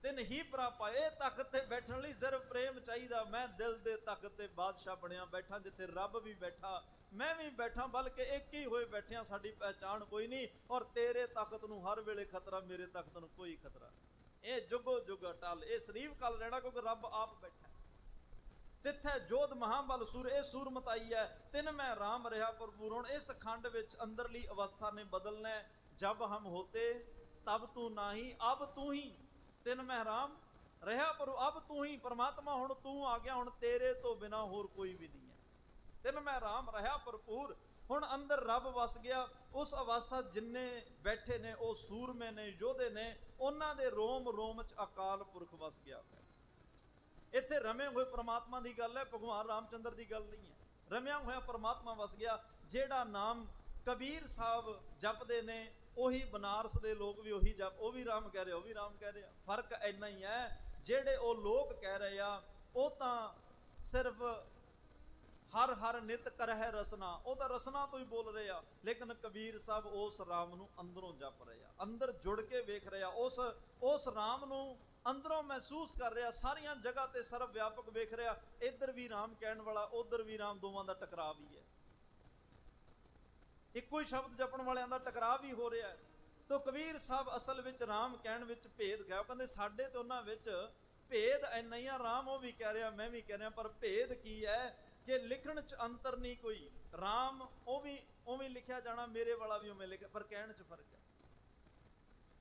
ਤਿਨ ਹੀ ਪ੍ਰਾਪਾਏ, ਤਖਤ ਤੇ ਬੈਠਣ ਲਈ ਸਿਰਫ ਪ੍ਰੇਮ ਚਾਹੀਦਾ। ਮੈਂ ਦਿਲ ਦੇ ਤਖਤ ਤੇ ਬਾਦਸ਼ਾਹ ਬਣਿਆ ਬੈਠਾ, ਜਿੱਥੇ ਰੱਬ ਵੀ ਬੈਠਾ, ਮੈਂ ਵੀ ਬੈਠਾ, ਬਲਕਿ ਇੱਕ ਹੀ ਹੋਏ ਬੈਠੇ ਆ, ਸਾਡੀ ਪਹਿਚਾਣ ਕੋਈ ਨਹੀਂ। ਔਰ ਤੇਰੇ ਤਖਤ ਨੂੰ ਹਰ ਵੇਲੇ ਖਤਰਾ, ਮੇਰੇ ਤਖਤ ਨੂੰ ਕੋਈ ਖਤਰਾ। ਇਹ ਜੁਗੋ ਜੁਗ ਅਟਲ, ਇਹ ਸਦੀਵ ਕਾਲ ਰਹਿਣਾ, ਕਿਉਂਕਿ ਰੱਬ ਆਪ ਬੈਠਾ। ਤਿੱਥੈ ਜੋਧ ਮਹਾਬਲ ਸੂਰ, ਇਹ ਸੂਰਮਤਾਈ ਹੈ। ਤਿੰਨ ਮੈਂ ਰਾਮ ਰਿਹਾ ਭਰਪੂਰ। ਹੁਣ ਇਸ ਖੰਡ ਵਿੱਚ ਅੰਦਰਲੀ ਅਵਸਥਾ ਨੇ ਬਦਲਣਾ। ਜਬ ਹਮ ਹੋਤੇ ਤਬ ਤੂੰ ਨਹੀਂ, ਅਬ ਤੂੰ ਹੀ। ਤਿੰਨ ਮੈਂ ਰਾਮ ਰਿਹਾ ਪਰ ਅਬ ਤੂੰ ਹੀ, ਪਰਮਾਤਮਾ ਹੁਣ ਤੂੰ ਆ ਗਿਆ, ਹੁਣ ਤੇਰੇ ਤੋਂ ਬਿਨਾ ਹੋਰ ਕੋਈ ਵੀ ਨਹੀਂ ਹੈ। ਤਿੰਨ ਮੈਂ ਰਾਮ ਰਿਹਾ ਭਰਪੂਰ, ਹੁਣ ਅੰਦਰ ਰੱਬ ਵਸ ਗਿਆ। ਉਸ ਅਵਸਥਾ ਜਿੰਨੇ ਬੈਠੇ ਨੇ ਉਹ ਸੂਰਮੇ ਨੇ, ਯੋਧੇ ਨੇ, ਉਹਨਾਂ ਦੇ ਰੋਮ ਰੋਮ ਚ ਅਕਾਲ ਪੁਰਖ ਵਸ ਗਿਆ। ਇੱਥੇ ਰਮੇ ਹੋਏ ਪ੍ਰਮਾਤਮਾ ਦੀ ਗੱਲ ਹੈ, ਭਗਵਾਨ ਰਾਮਚੰਦਰ ਦੀ ਗੱਲ ਨਹੀਂ ਹੈ। ਰਮਿਆ ਹੋਇਆ ਪ੍ਰਮਾਤਮਾ ਵਸ ਗਿਆ। ਜਿਹੜਾ ਨਾਮ ਕਬੀਰ ਸਾਹਿਬ ਜਪਦੇ ਨੇ ਉਹੀ ਬਨਾਰਸ ਦੇ ਲੋਕ ਵੀ ਉਹੀ ਜਪ, ਉਹ ਵੀ ਰਾਮ ਕਹਿ ਰਹੇ, ਉਹ ਵੀ ਰਾਮ ਕਹਿ ਰਹੇ ਆ। ਫਰਕ ਇੰਨਾ ਹੀ ਹੈ, ਜਿਹੜੇ ਉਹ ਲੋਕ ਕਹਿ ਰਹੇ ਆ ਉਹ ਤਾਂ ਸਿਰਫ ਹਰ ਹਰ ਨਿਤ ਕਰਹਿ ਰਸਨਾ, ਉਹ ਤਾਂ ਰਸਨਾ ਤੋਂ ਹੀ ਬੋਲ ਰਹੇ ਆ। ਲੇਕਿਨ ਕਬੀਰ ਸਾਹਿਬ ਉਸ ਰਾਮ ਨੂੰ ਅੰਦਰੋਂ ਜਪ ਰਹੇ ਆ, ਅੰਦਰ ਜੁੜ ਕੇ ਵੇਖ ਰਹੇ ਆ, ਉਸ ਰਾਮ ਨੂੰ ਅੰਦਰੋਂ ਮਹਿਸੂਸ ਕਰ ਰਿਹਾ, ਸਾਰੀਆਂ ਜਗ੍ਹਾ ਤੇ ਸਰਵ ਵਿਆਪਕ ਵੇਖ ਰਿਹਾ। ਇੱਧਰ ਵੀ ਰਾਮ ਕਹਿਣ ਵਾਲਾ, ਉਧਰ ਵੀ ਰਾਮ, ਦੋਵਾਂ ਦਾ ਟਕਰਾਅ ਵੀ ਹੈ। ਇੱਕੋ ਹੀ ਸ਼ਬਦ ਜਪਣ ਵਾਲਿਆਂ ਦਾ ਟਕਰਾਅ ਵੀ ਹੋ ਰਿਹਾ ਹੈ। ਤੋ ਕਬੀਰ ਸਾਹਿਬ ਅਸਲ ਵਿੱਚ ਰਾਮ ਕਹਿਣ ਵਿੱਚ ਭੇਦ ਗਿਆ। ਕਹਿੰਦੇ ਸਾਡੇ ਤੇ ਉਹਨਾਂ ਵਿੱਚ ਭੇਦ ਇੰਨਾ ਹੀ ਆ, ਰਾਮ ਉਹ ਵੀ ਕਹਿ ਰਿਹਾ, ਮੈਂ ਵੀ ਕਹਿ ਰਿਹਾ, ਪਰ ਭੇਦ ਕੀ ਹੈ ਕਿ ਲਿਖਣ ਚ ਅੰਤਰ ਨਹੀਂ ਕੋਈ। ਰਾਮ ਉਹ ਵੀ ਉਵੇਂ ਲਿਖਿਆ ਜਾਣਾ, ਮੇਰੇ ਵਾਲਾ ਵੀ ਉਵੇਂ ਲਿਖਿਆ, ਪਰ ਕਹਿਣ ਚ ਫਰਕ ਹੈ।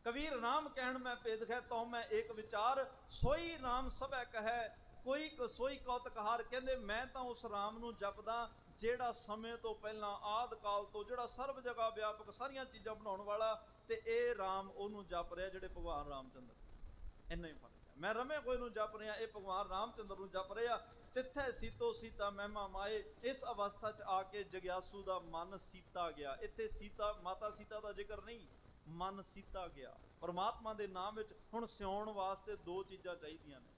ਕਬੀਰ ਰਾਮ ਕਹਿਣ ਮੈਂ ਭੇਦ ਹੈ, ਤਉ ਮੈਂ ਏਕ ਵਿਚਾਰ, ਸੋਈ ਰਾਮ ਸਭੈ ਕਹੈ, ਕੋਈ ਸੋਈ ਕੌਤਕਹਾਰ। ਕਹਿੰਦੇ ਮੈਂ ਤਾਂ ਉਸ ਰਾਮ ਨੂੰ ਜਪਦਾ ਜਿਹੜਾ ਸਮੇਂ ਤੋਂ ਪਹਿਲਾਂ, ਆਦ ਕਾਲ ਤੋਂ, ਜਿਹੜਾ ਸਰਬ ਜਗ੍ਹਾ ਵਿਆਪਕ ਸਾਰੀਆਂ ਚੀਜ਼ਾਂ ਬਣਾਉਣ ਵਾਲਾ, ਤੇ ਇਹ ਰਾਮ ਉਹਨੂੰ ਜਪ ਰਿਹਾ ਜਿਹੜੇ ਭਗਵਾਨ ਰਾਮਚੰਦਰ। ਇੰਨਾ ਹੀ ਫਰਕ ਹੈ। ਮੈਂ ਰਮੇ ਕੋਈ ਨੂੰ ਜਪ ਰਿਹਾ, ਇਹ ਭਗਵਾਨ ਰਾਮਚੰਦਰ ਨੂੰ ਜਪ ਰਿਹਾ। ਤਿੱਥੈ ਸੀਤੋ ਸੀਤਾ ਮਹਿਮਾ ਮਾਏ। ਇਸ ਅਵਸਥਾ ਚ ਆ ਕੇ ਜਗਿਆਸੂ ਦਾ ਮਨ ਸੀਤਾ ਗਿਆ। ਇੱਥੇ ਸੀਤਾ, ਮਾਤਾ ਸੀਤਾ ਦਾ ਜ਼ਿਕਰ ਨਹੀਂ, ਮਨ ਸੀਤਾ ਗਿਆ ਪਰਮਾਤਮਾ ਦੇ ਨਾਮ ਵਿੱਚ। ਹੁਣ ਸਿਉਣ ਵਾਸਤੇ ਦੋ ਚੀਜ਼ਾਂ ਚਾਹੀਦੀਆਂ ਨੇ,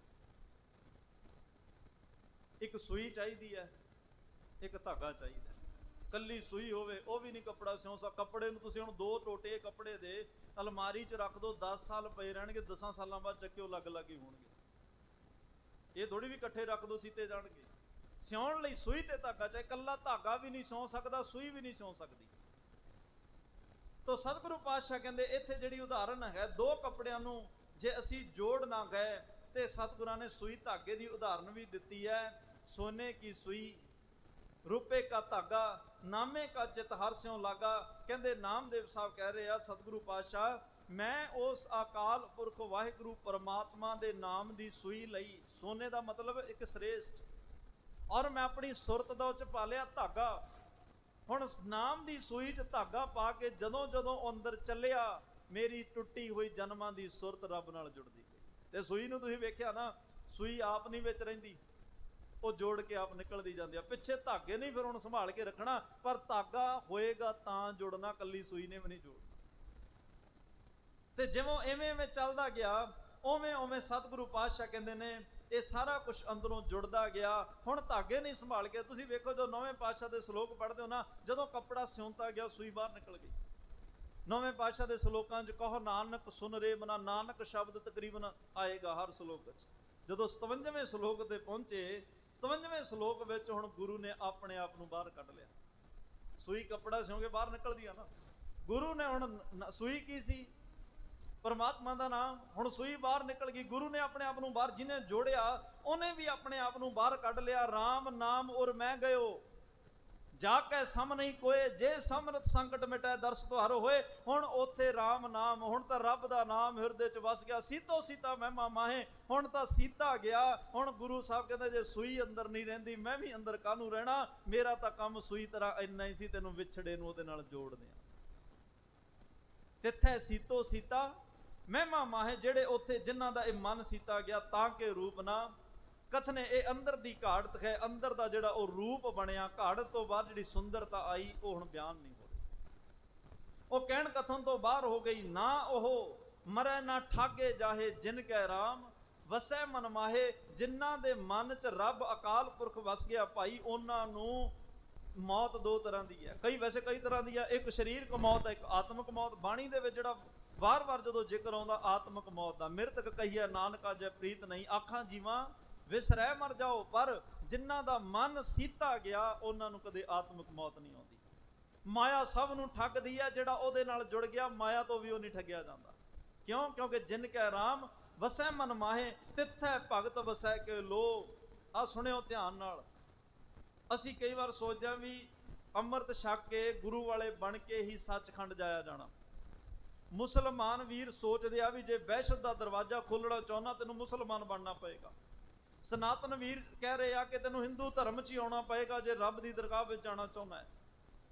ਇੱਕ ਸੂਈ ਚਾਹੀਦੀ ਹੈ, ਇੱਕ ਧਾਗਾ ਚਾਹੀਦਾ। ਕੱਲੀ ਸੂਈ ਹੋਵੇ ਉਹ ਵੀ ਨਹੀਂ ਕੱਪੜਾ ਸਿਉਂ ਸਕਦਾ। ਕੱਪੜੇ ਨੂੰ ਤੁਸੀਂ ਹੁਣ ਦੋ ਟੋਟੇ ਕੱਪੜੇ ਦੇ ਅਲਮਾਰੀ 'ਚ ਰੱਖ ਦੋ, 10 ਸਾਲ ਪਏ ਰਹਿਣਗੇ, 10 ਸਾਲਾਂ ਬਾਅਦ ਚੱਕਿਓ ਅਲੱਗ-ਅਲੱਗ ਹੀ ਹੋਣਗੇ। ਇਹ ਥੋੜੀ ਵੀ ਇਕੱਠੇ ਰੱਖ ਦੋ ਸੀਤੇ ਜਾਣਗੇ। ਸਿਉਣ ਲਈ ਸੂਈ ਤੇ ਧਾਗਾ ਚਾਹੇ, ਕੱਲਾ ਧਾਗਾ ਵੀ ਨਹੀਂ ਸਿਉਂ ਸਕਦਾ, ਸੂਈ ਵੀ ਨਹੀਂ ਸਿਉਂ ਸਕਦੀ। ਤੋ ਸਤਿਗੁਰੂ ਪਾਤਸ਼ਾਹ ਕਹਿੰਦੇ ਇੱਥੇ ਜਿਹੜੀ ਉਦਾਹਰਨ ਹੈ, ਦੋ ਕੱਪੜਿਆਂ ਨੂੰ ਜੇ ਅਸੀਂ ਜੋੜ ਨਾ ਗਏ, ਤੇ ਸਤਿਗੁਰਾਂ ਨੇ ਸੂਈ ਧਾਗੇ ਦੀ ਉਦਾਹਰਨ ਵੀ ਦਿੱਤੀ ਹੈ। ਸੋਨੇ ਕੀ ਸੂਈ ਰੁਪਏ ਕਾ ਧਾਗਾ, ਨਾਮੇ ਕਾ ਚਿਤ ਹਰ ਸਿਉ ਲਾਗਾ। ਕਹਿੰਦੇ ਨਾਮਦੇਵ ਸਾਹਿਬ ਕਹਿ ਰਹੇ ਆ, ਸਤਿਗੁਰੂ ਪਾਤਸ਼ਾਹ ਮੈਂ ਉਸ ਅਕਾਲ ਪੁਰਖ ਵਾਹਿਗੁਰੂ ਪਰਮਾਤਮਾ ਦੇ ਨਾਮ ਦੀ ਸੂਈ ਲਈ, ਸੋਨੇ ਦਾ ਮਤਲਬ ਇੱਕ ਸ੍ਰੇਸ਼ਟ, ਔਰ ਮੈਂ ਆਪਣੀ ਸੁਰਤ ਦਾ ਉੱਚ ਪਾ ਲਿਆ ਧਾਗਾ। ਹੁਣ ਨਾਮ ਦੀ ਸੂਈ 'ਚ ਧਾਗਾ ਪਾ ਕੇ ਜਦੋਂ ਜਦੋਂ ਅੰਦਰ ਚੱਲਿਆ, ਮੇਰੀ ਟੁੱਟੀ ਹੋਈ ਜਨਮਾਂ ਦੀ ਸੁਰਤ ਰੱਬ ਨਾਲ ਜੁੜਦੀ ਗਈ। ਤੇ ਸੂਈ ਨੂੰ ਤੁਸੀਂ ਵੇਖਿਆ ਨਾ, ਸੂਈ ਆਪ ਨਹੀਂ ਵਿੱਚ ਰਹਿੰਦੀ, ਉਹ ਜੋੜ ਕੇ ਆਪ ਨਿਕਲਦੀ ਜਾਂਦੀ ਆ। ਪਿੱਛੇ ਧਾਗੇ ਨਹੀਂ ਫਿਰ ਹੁਣ ਸੰਭਾਲ ਕੇ ਰੱਖਣਾ, ਪਰ ਧਾਗਾ ਹੋਏਗਾ ਤਾਂ ਜੁੜਨਾ, ਕੱਲੀ ਸੂਈ ਨੇ ਵੀ ਨਹੀਂ ਜੋੜਨਾ। ਤੇ ਜਿਵੇਂ ਐਵੇਂ ਚੱਲਦਾ ਗਿਆ, ਉਵੇਂ ਉਵੇਂ ਸਤਿਗੁਰੂ ਪਾਤਸ਼ਾਹ ਕਹਿੰਦੇ ਨੇ ਇਹ ਸਾਰਾ ਕੁਝ ਅੰਦਰੋਂ ਜੁੜਦਾ ਗਿਆ। ਹੁਣ ਧਾਗੇ ਨਹੀਂ ਸੰਭਾਲ ਕੇ, ਤੁਸੀਂ ਵੇਖੋ ਜੋ ਨੌਵੇਂ ਪਾਤਸ਼ਾਹ ਦੇ ਸ਼ਲੋਕ ਪੜ੍ਹਦੇ ਹੋ ਨਾ, ਜਦੋਂ ਕੱਪੜਾ ਸਿਉਂਤਾ ਗਿਆ ਸੂਈ ਬਾਹਰ ਨਿਕਲ ਗਈ। ਨੌਵੇਂ ਪਾਤਸ਼ਾਹ ਦੇ ਸ਼ਲੋਕਾਂ 'ਚ ਕਹੋ ਨਾਨਕ ਸੁਨ ਰੇ ਮਨਾ, ਨਾਨਕ ਸ਼ਬਦ ਤਕਰੀਬਨ ਆਏਗਾ ਹਰ ਸ਼ਲੋਕ 'ਚ। ਜਦੋਂ 57ਵੇਂ ਸ਼ਲੋਕ ਤੇ ਪਹੁੰਚੇ, 57ਵੇਂ ਸ਼ਲੋਕ ਵਿੱਚ ਹੁਣ ਗੁਰੂ ਨੇ ਆਪਣੇ ਆਪ ਨੂੰ ਬਾਹਰ ਕੱਢ ਲਿਆ। ਸੂਈ ਕੱਪੜਾ ਸਿਉਂਕੇ ਬਾਹਰ ਨਿਕਲਦੀ ਆ ਨਾ, ਗੁਰੂ ਨੇ ਹੁਣ, ਸੂਈ ਕੀ ਸੀ? ਪਰਮਾਤਮਾ ਦਾ ਨਾਮ। ਹੁਣ ਸੂਈ ਬਾਹਰ ਨਿਕਲ ਗਈ, ਗੁਰੂ ਨੇ ਆਪਣੇ ਆਪ ਨੂੰ ਬਾਹਰ, ਜਿਹਨੇ ਜੋੜਿਆ ਉਹਨੇ ਵੀ ਆਪਣੇ ਆਪ ਨੂੰ ਬਾਹਰ ਕੱਢ ਲਿਆ। ਰਾਮ ਨਾਮ ਔਰ ਮੈਂ ਗਇਓ, ਜਾ ਕੇ ਸਮ ਨਹੀਂ ਕੋਏ, ਜੇ ਸਮਰਤ ਸੰਕਟ ਮਿਟੈ ਦਰਸ ਤੁਹਾਰ ਹੋਏ। ਹੁਣ ਉੱਥੇ ਰਾਮ ਨਾਮ, ਹੁਣ ਤਾਂ ਰੱਬ ਦਾ ਨਾਮ ਹਿਰਦੇ 'ਚ ਵਸ ਗਿਆ। ਸੀਤੋ ਸੀਤਾ ਮਹਿਮਾ ਮਾਹੇ, ਹੁਣ ਤਾਂ ਸੀਤਾ ਗਿਆ। ਹੁਣ ਗੁਰੂ ਸਾਹਿਬ ਕਹਿੰਦੇ ਜੇ ਸੂਈ ਅੰਦਰ ਨਹੀਂ ਰਹਿੰਦੀ, ਮੈਂ ਵੀ ਅੰਦਰ ਕਾਹਨੂੰ ਰਹਿਣਾ, ਮੇਰਾ ਤਾਂ ਕੰਮ ਸੂਈ ਤਰ੍ਹਾਂ ਇੰਨਾ ਹੀ ਸੀ, ਤੈਨੂੰ ਵਿਛੜੇ ਨੂੰ ਉਹਦੇ ਨਾਲ ਜੋੜ ਦਿਆਂ। ਤਿੱਥੈ ਸੀਤੋ ਸੀਤਾ ਮਹਿਮਾ ਮਾਹੇ, ਜਿਹੜੇ ਉੱਥੇ ਜਿਨ੍ਹਾਂ ਦਾ ਇਹ ਮਨ ਸੀਤਾ ਗਿਆ, ਤਾਂ ਕਿ ਰੂਪ ਨਾ ਕਥਨੇ। ਇਹ ਅੰਦਰ ਦੀ ਘਾੜਤ ਹੈ, ਅੰਦਰ ਦਾ ਜਿਹੜਾ ਉਹ ਰੂਪ ਬਣਿਆ, ਘਾੜਤ ਤੋਂ ਬਾਅਦ ਜਿਹੜੀ ਸੁੰਦਰਤਾ ਆਈ ਉਹ ਹੁਣ ਬਿਆਨ ਨਹੀਂ ਹੋ ਰਹੀ, ਉਹ ਕਹਿਣ ਕਥਨ ਤੋਂ ਬਾਹਰ ਹੋ ਗਈ। ਨਾ ਉਹ ਮਰੈ ਨਾ ਠਾਗੇ ਜਾਹੇ, ਜਿਨ ਕੈ ਰਾਮ ਵਸੈ ਮਨ ਮਾਹੇ। ਜਿਨ੍ਹਾਂ ਦੇ ਮਨ 'ਚ ਰੱਬ ਅਕਾਲ ਪੁਰਖ ਵਸ ਗਿਆ ਭਾਈ, ਉਹਨਾਂ ਨੂੰ ਮੌਤ ਦੋ ਤਰ੍ਹਾਂ ਦੀ ਹੈ। ਵੈਸੇ ਕਈ ਤਰ੍ਹਾਂ ਦੀ ਹੈ, ਇੱਕ ਸਰੀਰਕ ਮੌਤ ਹੈ, ਇੱਕ ਆਤਮਿਕ ਮੌਤ। ਬਾਣੀ ਦੇ ਵਿੱਚ ਜਿਹੜਾ ਵਾਰ-ਵਾਰ ਜਦੋਂ ਜ਼ਿਕਰ ਆਉਂਦਾ ਆਤਮਿਕ ਮੌਤ ਦਾ, ਮਿਰਤਕ ਕਹੀਐ ਨਾਨਕਾ ਜੈ ਪ੍ਰੀਤ ਨਹੀਂ, ਆਖਾਂ ਜੀਵਾਂ ਵਿਸਰੈ ਮਰ ਜਾਓ। ਪਰ ਜਿਨ੍ਹਾਂ ਦਾ ਮਨ ਸੀਤਾ ਗਿਆ, ਉਹਨਾਂ ਨੂੰ ਕਦੇ ਆਤਮਿਕ ਮੌਤ ਨਹੀਂ ਆਉਂਦੀ। ਮਾਇਆ ਸਭ ਨੂੰ ਠੱਗਦੀ ਹੈ, ਜਿਹੜਾ ਉਹਦੇ ਨਾਲ ਜੁੜ ਗਿਆ ਮਾਇਆ ਤੋਂ ਵੀ ਉਹ ਨਹੀਂ ਠੱਗਿਆ ਜਾਂਦਾ। ਕਿਉਂ? ਕਿਉਂਕਿ ਜਿਨ ਕੈ ਰਾਮ ਵਸੈ ਮਨ ਮਾਹੇ, ਤਿੱਥੈ ਭਗਤ ਵਸੈ ਕੇ ਲੋ। ਆ ਸੁਣਿਓ ਧਿਆਨ ਨਾਲ। ਅਸੀਂ ਕਈ ਵਾਰ ਸੋਚਦੇ ਹਾਂ ਵੀ ਅੰਮ੍ਰਿਤ ਛਕ ਕੇ ਗੁਰੂ ਵਾਲੇ ਬਣ ਕੇ ਹੀ ਸੱਚਖੰਡ ਜਾਇਆ ਜਾਣਾ। ਮੁਸਲਮਾਨ ਵੀਰ ਸੋਚਦੇ ਆ ਵੀ ਜੇ ਵਹਿਸ਼ਤ ਦਾ ਦਰਵਾਜ਼ਾ ਖੋਲਣਾ ਚਾਹੁੰਦਾ, ਤੈਨੂੰ ਮੁਸਲਮਾਨ ਬਣਨਾ ਪਏਗਾ। ਸਨਾਤਨ ਵੀਰ ਕਹਿ ਰਹੇ ਆ ਕਿ ਤੈਨੂੰ ਹਿੰਦੂ ਧਰਮ 'ਚ ਹੀ ਆਉਣਾ ਪਏਗਾ ਜੇ ਰੱਬ ਦੀ ਦਰਗਾਹ ਵਿੱਚ ਜਾਣਾ ਚਾਹੁੰਦਾ ਹੈ।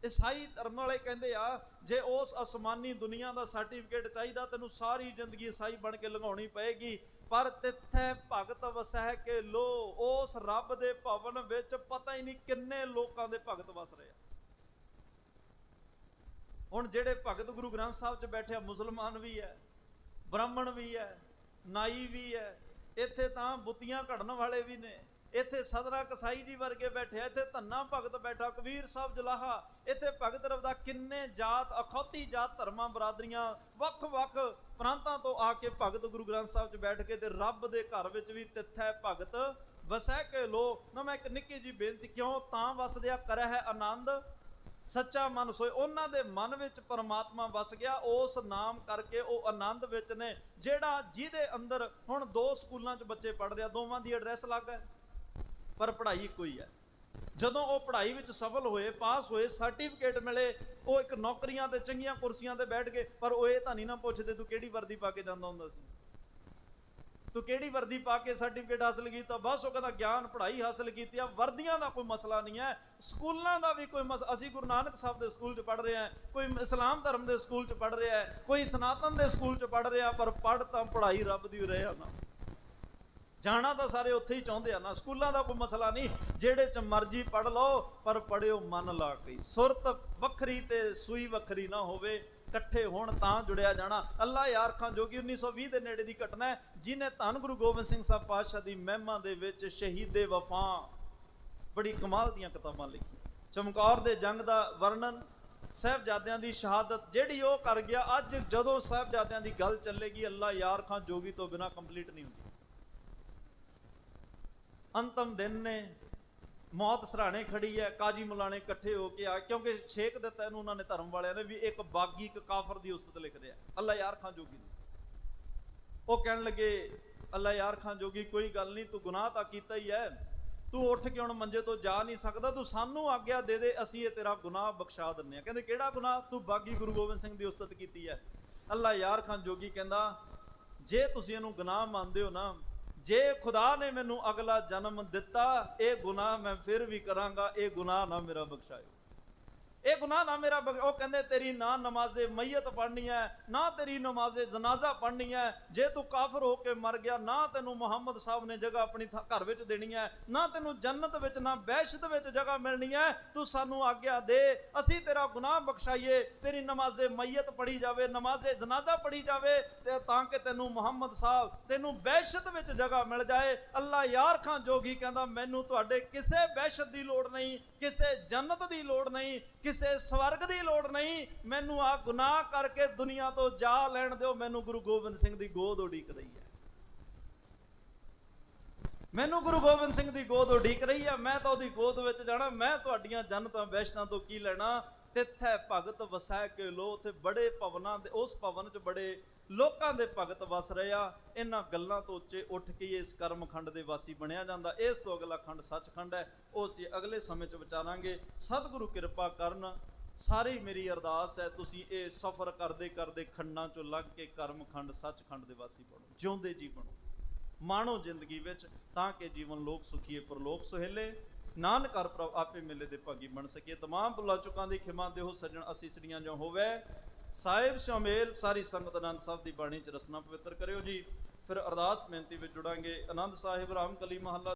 ईसाई धर्म वाले कहते आ जे उस आसमानी दुनिया का सर्टिफिकेट चाहिए तेनू सारी जिंदगी ईसाई बन के लंघाउणी पएगी, पर तिथे भगत वसै के लो उस रब दे भवन विच पता ही नहीं किन्ने लोकां दे भगत वस रहे। हुण जिहड़े भगत गुरु ग्रंथ साहिब च बैठे मुसलमान भी है, ब्राह्मण भी है, नाई भी है, इत्थे तां बुत्तियां घड़न वाले भी ने, इत्थे सदरा कसाई जी वर्गे बैठे, इत्थे धन्ना भगत बैठा, कबीर साहब जलाहा, इत्थे भगत रविदास, किन्ने जात अखौती जात धर्मां बरादरियां वख वख प्रांतां तो आके भगत गुरु ग्रंथ साहिब च बैठ के ते रब दे घर विच भी तिथै भगत वसै के लो। ना मैं एक निक्की जी बेनती, क्यों तां वसदिया करे है आनंद सच्चा मन सोए, उन्हां दे मन विच परमात्मा वस गया, उस नाम करके वो आनंद विच ने, जेड़ा जिहदे अंदर हुण 2 स्कूलां च बच्चे पढ़ रहे, दोवां दी एड्रैस अलग है पर पढ़ाई कोई है। जदों वो पढ़ाई विच सफल होए, पास होए, सर्टिफिकेट मिले, वो एक नौकरियां ते चंगियां कुर्सियां ते बैठ गए, पर वो ये तां नहीं ना पुछदे तू किहड़ी वर्दी पा के जांदा हुंदा सी, तू किहड़ी वर्दी पा के सर्टिफिकेट हासिल कीता, बस वो कहता ज्ञान पढ़ाई हासिल की। वर्दियां का कोई मसला नहीं है, स्कूलों का भी कोई मसला, असीं गुरु नानक साहब के स्कूल च पढ़ रहे हैं, कोई इस्लाम धर्म के स्कूल च पढ़ रहा है, कोई सनातन के स्कूल च पढ़ रहा, पर पढ़ तो पढ़ाई रब दी रहे ना, जाना तो सारे उत्थे ही चाहते हैं ना, स्कूलों का कोई मसला नहीं, जेड़े च मर्जी पढ़ लो पर पढ़ियो मन ला के, सुरत वखरी ते सूई वखरी ना होवे, इकट्ठे होण तां जुड़िया जाना। अल्लाह यार खां जोगी 1920 के नेड़े की घटना है, जिन्हें धन गुरु गोबिंद सिंह साहब पातशाह की महिमा दे विच शहीदे वफा बड़ी कमाल दीयां किताबां लिखी, चमकौर दे जंग दा वर्णन, साहिबजादियां दी शहादत जिहड़ी वो कर गया। अज जदों साहिबजादियां दी गल चलेगी अल्लाह यार खां जोगी तो बिना कंप्लीट नहीं होंदी। अंतम दिन ने, मौत सराहने खड़ी है, काजी मुलाने इकट्ठे होके आ, क्योंकि शेख दिता इन्हूं उन्होंने धर्म वालियां ने भी, एक बागी एक काफर की उस्तत लिख रहा है अल्लाह यार खां जोगी ने। वो कहन लगे अल्लाह यार खां जोगी कोई गल नहीं, तू गुनाह तां कीता ही है, तू उठ के हुण मंजे तो जा नहीं सकदा, तू सानू आग्ञा दे दे, असीं ये तेरा गुनाह बख्शा दिंदे आ। कहंदे किहड़ा गुनाह, तू बागी गुरु गोबिंद सिंह की उस्तत कीती है। अल्लाह यार खां जोगी कहंदा जे तुसीं इहनूं गुनाह मंनदे हो ना, जे खुदा ने मैनू अगला जन्म दिता, ये गुनाह मैं फिर भी करांगा, ये गुनाह ना मेरा बख्शायो, ये गुनाह ना मेरा वो कहंदे तेरी ना नमाजे मैयत पढ़नी है, ना तेरी नमाजे जनाजा पढ़नी है, जे तू काफर होके मर गया ना तेनू मुहम्मद साहब ने जगह अपनी घर विच देनी है, ना तेनू जन्नत विच ना बैशत विच जगह मिलनी है, तू सानू आग्ञा दे, असी तेरा गुनाह बख्शाइए, तेरी नमाजे मैयत पढ़ी जावे, नमाजे जनाजा पढ़ी जावे, ताकि तेनू मुहम्मद साहब तेनू बैशत विच जगह मिल जाए। अल्लाह यार खां जोगी कहंदा मैनू तुहाडे किसे बैशत दी लोड़ नहीं, किसे जन्नत दी लोड़ नहीं, किसे स्वर्ग की लोड़ नहीं, मैनू आ गुनाह करके दुनिया तो जा लैण दिओ, मैनू गुरु गोबिंद सिंह की गोद उड़ीक रही है, मैनू गुरु गोबिंद सिंह की गोद उड़ीक रही है, मैं तो उहदी गोद विच जाना, मैं तुहाडीआं जन्नतां बैशतां तो की लैणा। तिथे भगत वसै के लो, उत्थे बड़े भवनां दे, उस भवन च बड़े लोकां दे भगत वस रहे आ। इन्हां गल्लां तो उच्चे उठ के इस कर्मखंड दे वासी बनया जांदा। इस तो अगला खंड सचखंड है, वो असीं अगले समय च विचारांगे। सतगुरु किरपा करन। सारी मेरी अरदास है तुसीं ये सफर करदे करदे खंडां चों लग के कर्मखंड सचखंड दे वासी बनो, जिउंदे जी बनो, माणो जिंदगी विच, तां कि जीवन लोक सुखीए परलोक सुहेले। नानक हर प्रभ आपे मेले दे भागी बन सके। तमाम भुलां चुकां दी खिमा देहो सज्जण असीसड़ियां जो होवे। साहिब शामिल सारी संगत आनंद साहब की बाणी च रसना पवित्र करियो जी। फिर अरदास बेनती विच जुड़ांगे। आनंद साहिब राम कली महला